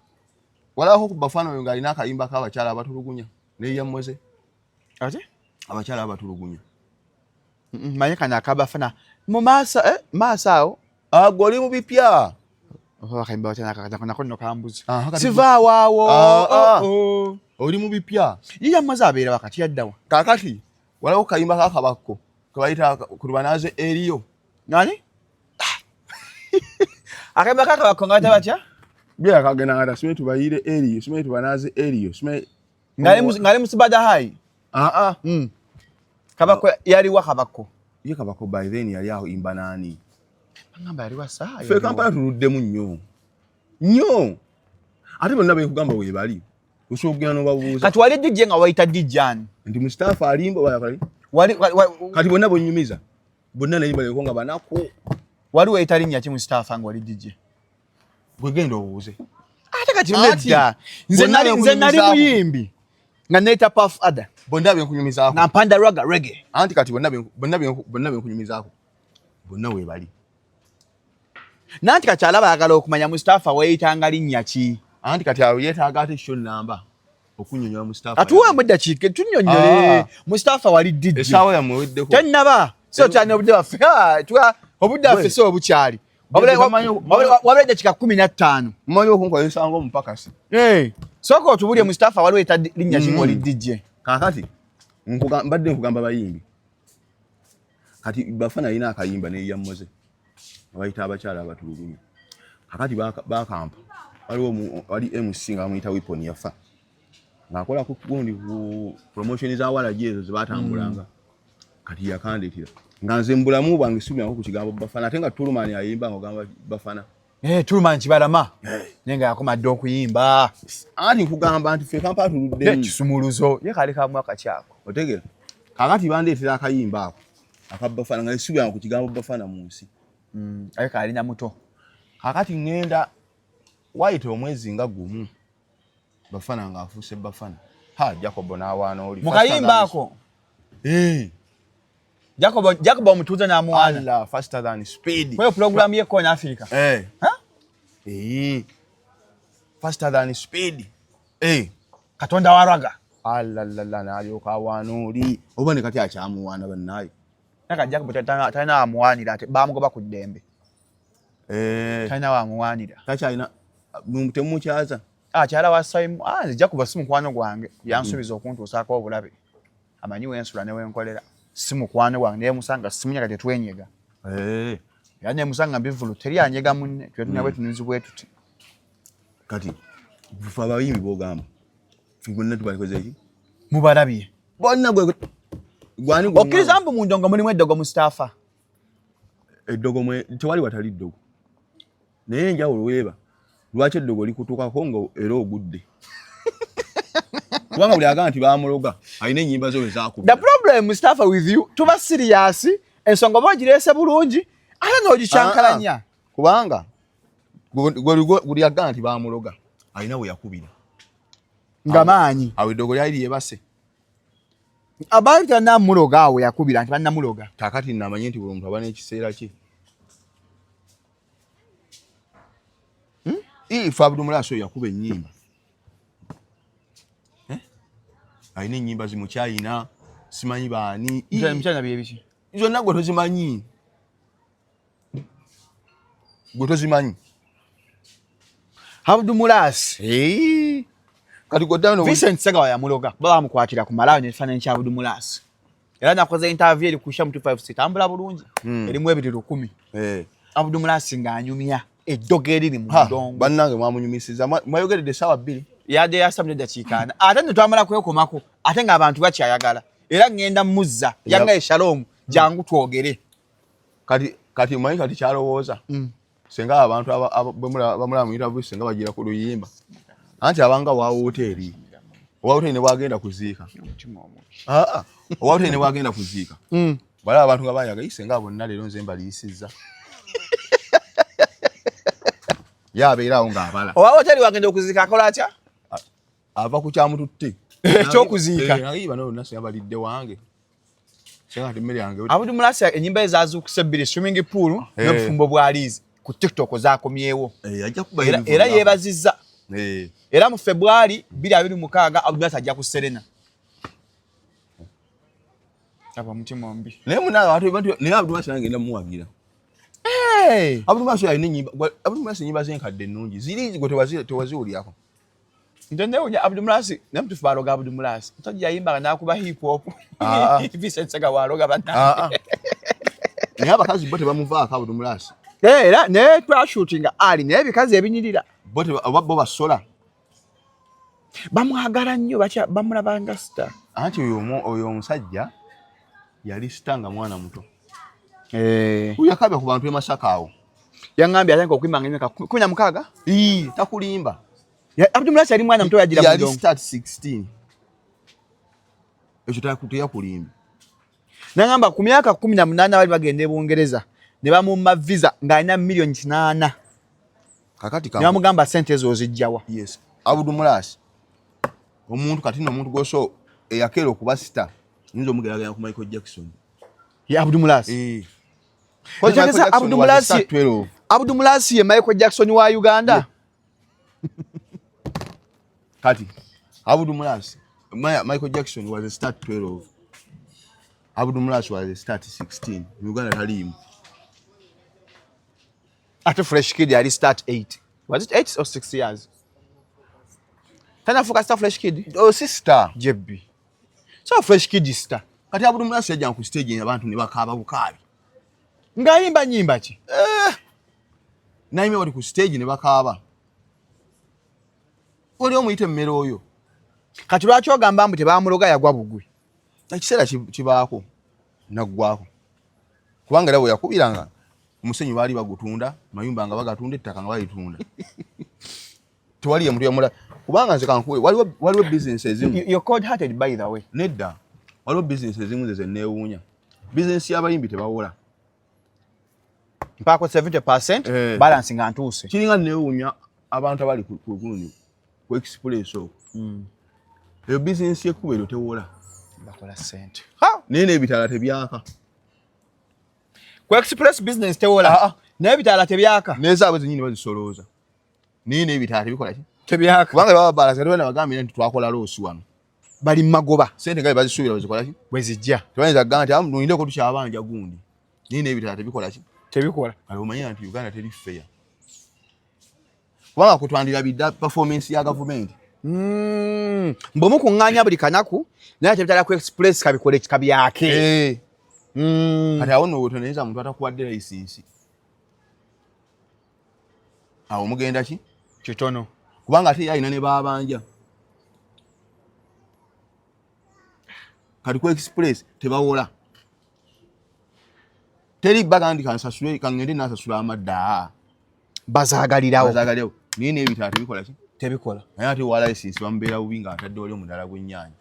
walako ku bafano nga alina akayimba k'abakyala abatulugunya ne yammoze ate abakyala abatulugunya manye kana akabafana mu maaso goli mu bipya akayimba wakyala nakono kambuzi siva waawo oli mu bipya yiya maza abeera wakati yaddawa kakati walako kayimba kakabakko kabayita kulubanaze eriyo nani akayimba kakabakko ngata batya bya kagena ngata simwe tubayire eriyo simwe tubanaze eriyo simwe ngale musibada hai kabakko yali wakabakko ye kabakko by then yali aho imba nani ngamba yali wasa fe kampala tuluddemu nnyo ate bonna bekugamba we bali Usogena no babuza. Kati wali DJ nga wayita DJ ani? Ndi Mustafa alimba wali. Kati bonna bonyumiza. Bonna nayimba leko nga banako. Wali wayita linnya ki Mustafa nga wali DJ? Gwegenda obuuze. Ate kati nedda. Nze nali muyimbi. Nga neta Puff Ada. Bonna byenkunyumizaako. Nga mpanda reggae. Anti kati bonna byenkunyumizaako. Bonna we bali. Nanti kati alaba ayagala okumanya Mustafa wayitanga linnya ki? Anti kati awo yeetaaga ate show namba okunyonyola Mustafa. Atuwa eddakiika tunnyonnyole. Mustafa wali DJ. Essaawa yammwe weddeko. Tannaba. So tyana obudde waffe. Obudde waffe so obukyali. Wabula eddakiika 15. Mmanyi okunkola ensango omupakasi. Sooka otubulye Mustafa wali wayita linnya ki ng'oli DJ. Kaakati mbadde nkugamba bayimbi. Kati Bafana alina akayimba n'eyammoze. Bayita abakyala abatulugunya. Kakati bakampa. Wali MC nga bamuyita Weapon yafa. Ng'akola ku gundi ku promotion za walaji ezo zebatambulanga. Kati yakandetira. Nga nze mbulamu bwange subira ku kigambo Bafana ate nga Tulumani ayimba ng'ogamba Bafana. Tulumani kibalama. Nenga yakomadde okuyimba. Anti nkugamba nti ffe kampa tuludde. Kisumuluzo. Ye kali ka mwaka kyako. Otegera. Kakati bandeetera akayimba ako. Aka Bafana nga subira ku kigambo Bafana mu nsi. Ayo kali na muto. Kakati ngenda waite omwezi nga gumu. Bafana nga afuse Bafana. Jacob n'awaana oli. Mukayimba ako. Jacob omutuuza n'amuwaana. Allah faster than speed. Kwa program ye Kona Africa. Faster than speed. Katonda waraga. Allah n'alyoka awaana oli. Oba ne kati akyamuwaana bannaye. Naka Jacob tana amuwaanira ate bamugoba ku ddembe. Tana wamuwaanira. Takyalina temukyaza. Kyala wa Simon. Jacob si mukwano gwange. Yansubiza okuntuusaako obulabe. Amanyi wensula ne wenkolera. Si mukwano gwange musanga simunya kati twenyega. Yane musanga mbivulu teri anyega munne. Twetuna bwe tunizibwe tuti. Kati bufa bayimbi bogamba. Fingonna tubalikoze iki? Mubarabye. Bonna gwe gwani gwe. Okiriza mbu mu ndongo mulimu eddogo Mustafa. Eddogo mwe tewali watali ddogo. Naye njawulo weeba. Lwaki eddogo likutukako nga era ogudde. Kubanga buli agamba nti baamuloga alina ennyimba zo ezaakuba. The problem Mustafa with you tuba serious ensonga bagirese bulungi ate n'ogikyankalanya. Kubanga gwe agamba nti baamuloga alina we yakubira. Nga maanyi. Awo eddogo lyali lyebase. Abantu tannamuloga awo yakubira nti bannamuloga. Kakati namanyi nti buli omuntu aba n'ekiseera kye. Ifa Abdumulaso yakuba ennyimba. Alina ennyimba zimukyayina simanyi baani. Mukyayina byebiki? Zonna gwe tozimanyi. Gwe tozimanyi. Abdumulas. Kati godano Vincent Segawa yamuloga. Baba amukwatira ku malawo n'ekifaananyi kya Abdumulas. Era nakoze interview eri ku Sham 256 tambula bulungi. Erimu ebiri 10. Abdumulas ng'anyumya eddogo eriri mu ndongo. Bannange mwamunyumisiza mwayogeredde essaawa 2. Yadde yasamye dakiika 4. Ate ne twamala kwekomako ate ng'abantu bakyayagala. Era ngenda muzza yanga Shalom jangu twogere. Kati manyi kati kyalowooza. Senga abantu bamulaba mu interview senga bagira ku luyimba. Anti abanga wa hoteli. Wa hoteli ne bagenda kuziika. Owa hoteli ne bagenda kuziika. Bala abantu ngabayaga isenga bonna leero nze mbaliyisizza. Yabeera awo ng'abala. Owa hoteli wagenda okuziika akola atya? Ava ku kyamututte. Ekyokuziika. Nayiba no nasi abalidde wange. Senga timere yange. Abdumulas ennyimba ezazuukuse 2 swimming pool n'obufumbo bwalizi ku TikTok zaakomyewo. Ajja kuba era yeebazizza. Era mu February 2026 Abdumulas ajja ku Serena. Aba mutima ombi. Naye munaawe abantu naye Abdumulas agenda muwagira. Abdumulas alina ennyimba. Abdumulas ennyimba z'enkadde ennungi. Ziri gwe tewaziwulyako. Ntonde Abdumulas namutufu baloga Abdumulas. Ntojja yayimbaga n'akuba hip hop. Vincent Segawa waloga banna. Naye abakazi bo tebamuvaako Abdumulas. Era naye twashootinga ali naye ebikazi ebinyirira. Bo basola. Bamwagala nnyo bamulabanga star. Anti oyo omusajja yali star nga mwana muto. Yakabya ku bantu e Masaka awo. Yangambye atanka okuyimba nga emyaka 16. Takulimba. Abdullah yali mwana muto yagira yali start 16 ekyo takuteya kulimba nangamba ku myaka 18 bali bagende Bungereza ne bamumma visa ng'alina million 8 kakati ne bamugamba sente ezo zijjawa. Yes, Abdullah omuntu kati n'omuntu goso eyakera okuba star nyinza omugeraganya ku Michael Jackson ya Abdullah Michael Abdullah ye Michael Jackson wa Uganda kati Abdullah Michael Jackson was a start 12 Abdullah was a start 16 Uganda talimu at a fresh kid yali start 8 was it 8 or 6 years tana focus star fresh kid oh sister JB so fresh kid star kati Abdullah yajja ku stage abantu ne bakaba bukabi ngayimba nyimba ki naime wali ku stage ne bakaba oli omuyite mmere oyo kati lwaki ogamba mbu tebamuloga yagwa bugwe ekiseera kibaako naggwako kubanga era bwe yakubiranga omusenyu baali bagutunda mayumba nga bagatunda ettaka nga balitunda tewali muntu yamula kubanga nze kankuwe waliwo business ezimu you're cold hearted by the way nedda waliwo business ezimu ze neewuunya business y'abayimbi tebawola mpako 70% balance nga ntuuse kiringa neewuunya abantu abali ku express okwo eyo business y'ekkuba eryo tewola bakola sente naye n'ebitala tebyaka ku express business tewola naye ebitala tebyaka nezaabwe zenyini bazisolooza naye n'ebitala tebikola ki tebyaka kubanga baba balasa tebana bagambira nti twakola loosi wano bali magoba sente nga bazisuubira bazikola ki bwezijja tebayinza kugamba nti nolindeko tukyabanja gundi naye n'ebitala tebikola ki tebikola kale omanyira nti Uganda teri fair kubanga kutwandira bidda performance ya gavumenti mbomu kuŋŋaanya buli kanaku naye tebitala ku express kabikole kabyake kati awo nowotoneza muntu atakuwadde licensi awo mugenda ki kitono kubanga ate yalina ne babanja kati ku express tebawola teri baga ndi kansasule kangende nasasula amadda bazaagalirawo naye n'ebitala tebikola ki tebikola naye ate wa licensi bamubeera bubi nga atadde wali omudala gw'ennyaanya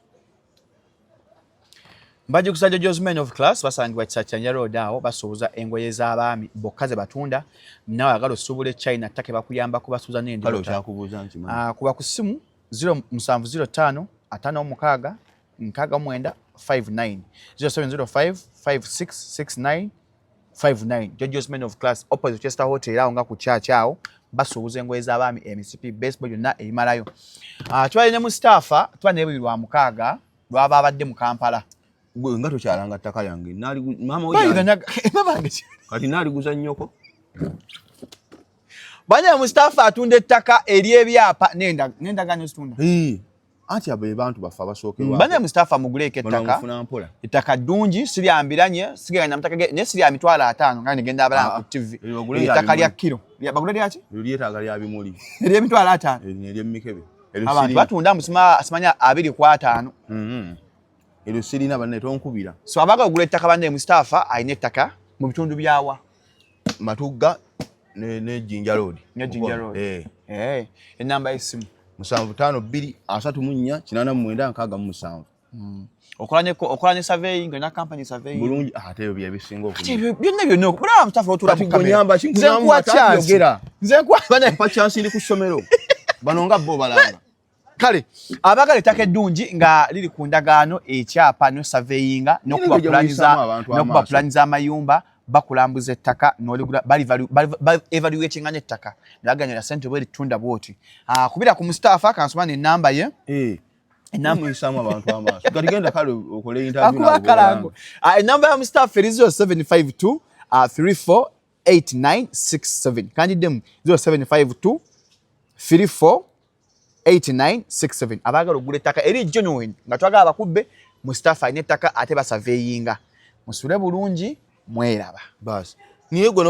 mbajja kusajja Joyce Men of Class basangibwa Kisakyanja Road awo basuubuza engoye z'abaami bokka ze batunda nawe agala osuubula China ttake bakuyambako basuuza n'endiiro kyakubuuza nti kuba ku ssimu 0705 56 69 59 0705 5669 59 Joyce Men of Class opposite Chester Hotel awo nga ku church awo basuubuza engoye z'abaami MCP baseball yonna ebimalayo twali ne Mustafa twali ne lwa mukaaga lwaba abadde mu Kampala gwe nga tokyalanga ttaka yange mama kati naaliguza nnyoko banya Mustafa atunda ettaka ery'ebyapa n'endagaano zitunda anti abo bantu baffe abasookerwa banya Mustafa muguleeko ettaka ddungi siryambiranye sigenda na mutaka ne sirya mitwalo 5 nga negenda abalanga ku TV ettaka lya kilo bagula lyaki lyetaaga lya bimuli ery'emitwalo 5 ery'emmikebe abantu batunda simanya 2.5 eryo sirina banne tonkubira so abaga ogula ettaka banne Mustafa alina ettaka mu bitundu byawa Matugga ne Jinja Road enamba y'essimu 7523488967 okola ne surveying na company surveying bulungi ate ebyo byebisinga byonna bula Mustafa otula mu kamera nze nkuwa chance ndi ku ssomero bano nga bo balanga kale abagala ettaka eddungi nga liri ku ndagaano ekyapa no surveyinga n'okuba pulani z'amayumba bakulambuza ettaka n'oligula evaluatinga n'ettaka naganya ssente bwe litunda bwoti kubira ku Mustafa kansoma n'ennamba ye enamba isamu abantu amaaso gatigenda kale okole interview enamba ya Mustafa eri 0752 348967 kandiddemu 0752 348967 abagala ogula ettaka eri genuine nga twagala bakubbe Mustafa alina ettaka ate basaveyinga musule bulungi mweraba basi niye gwe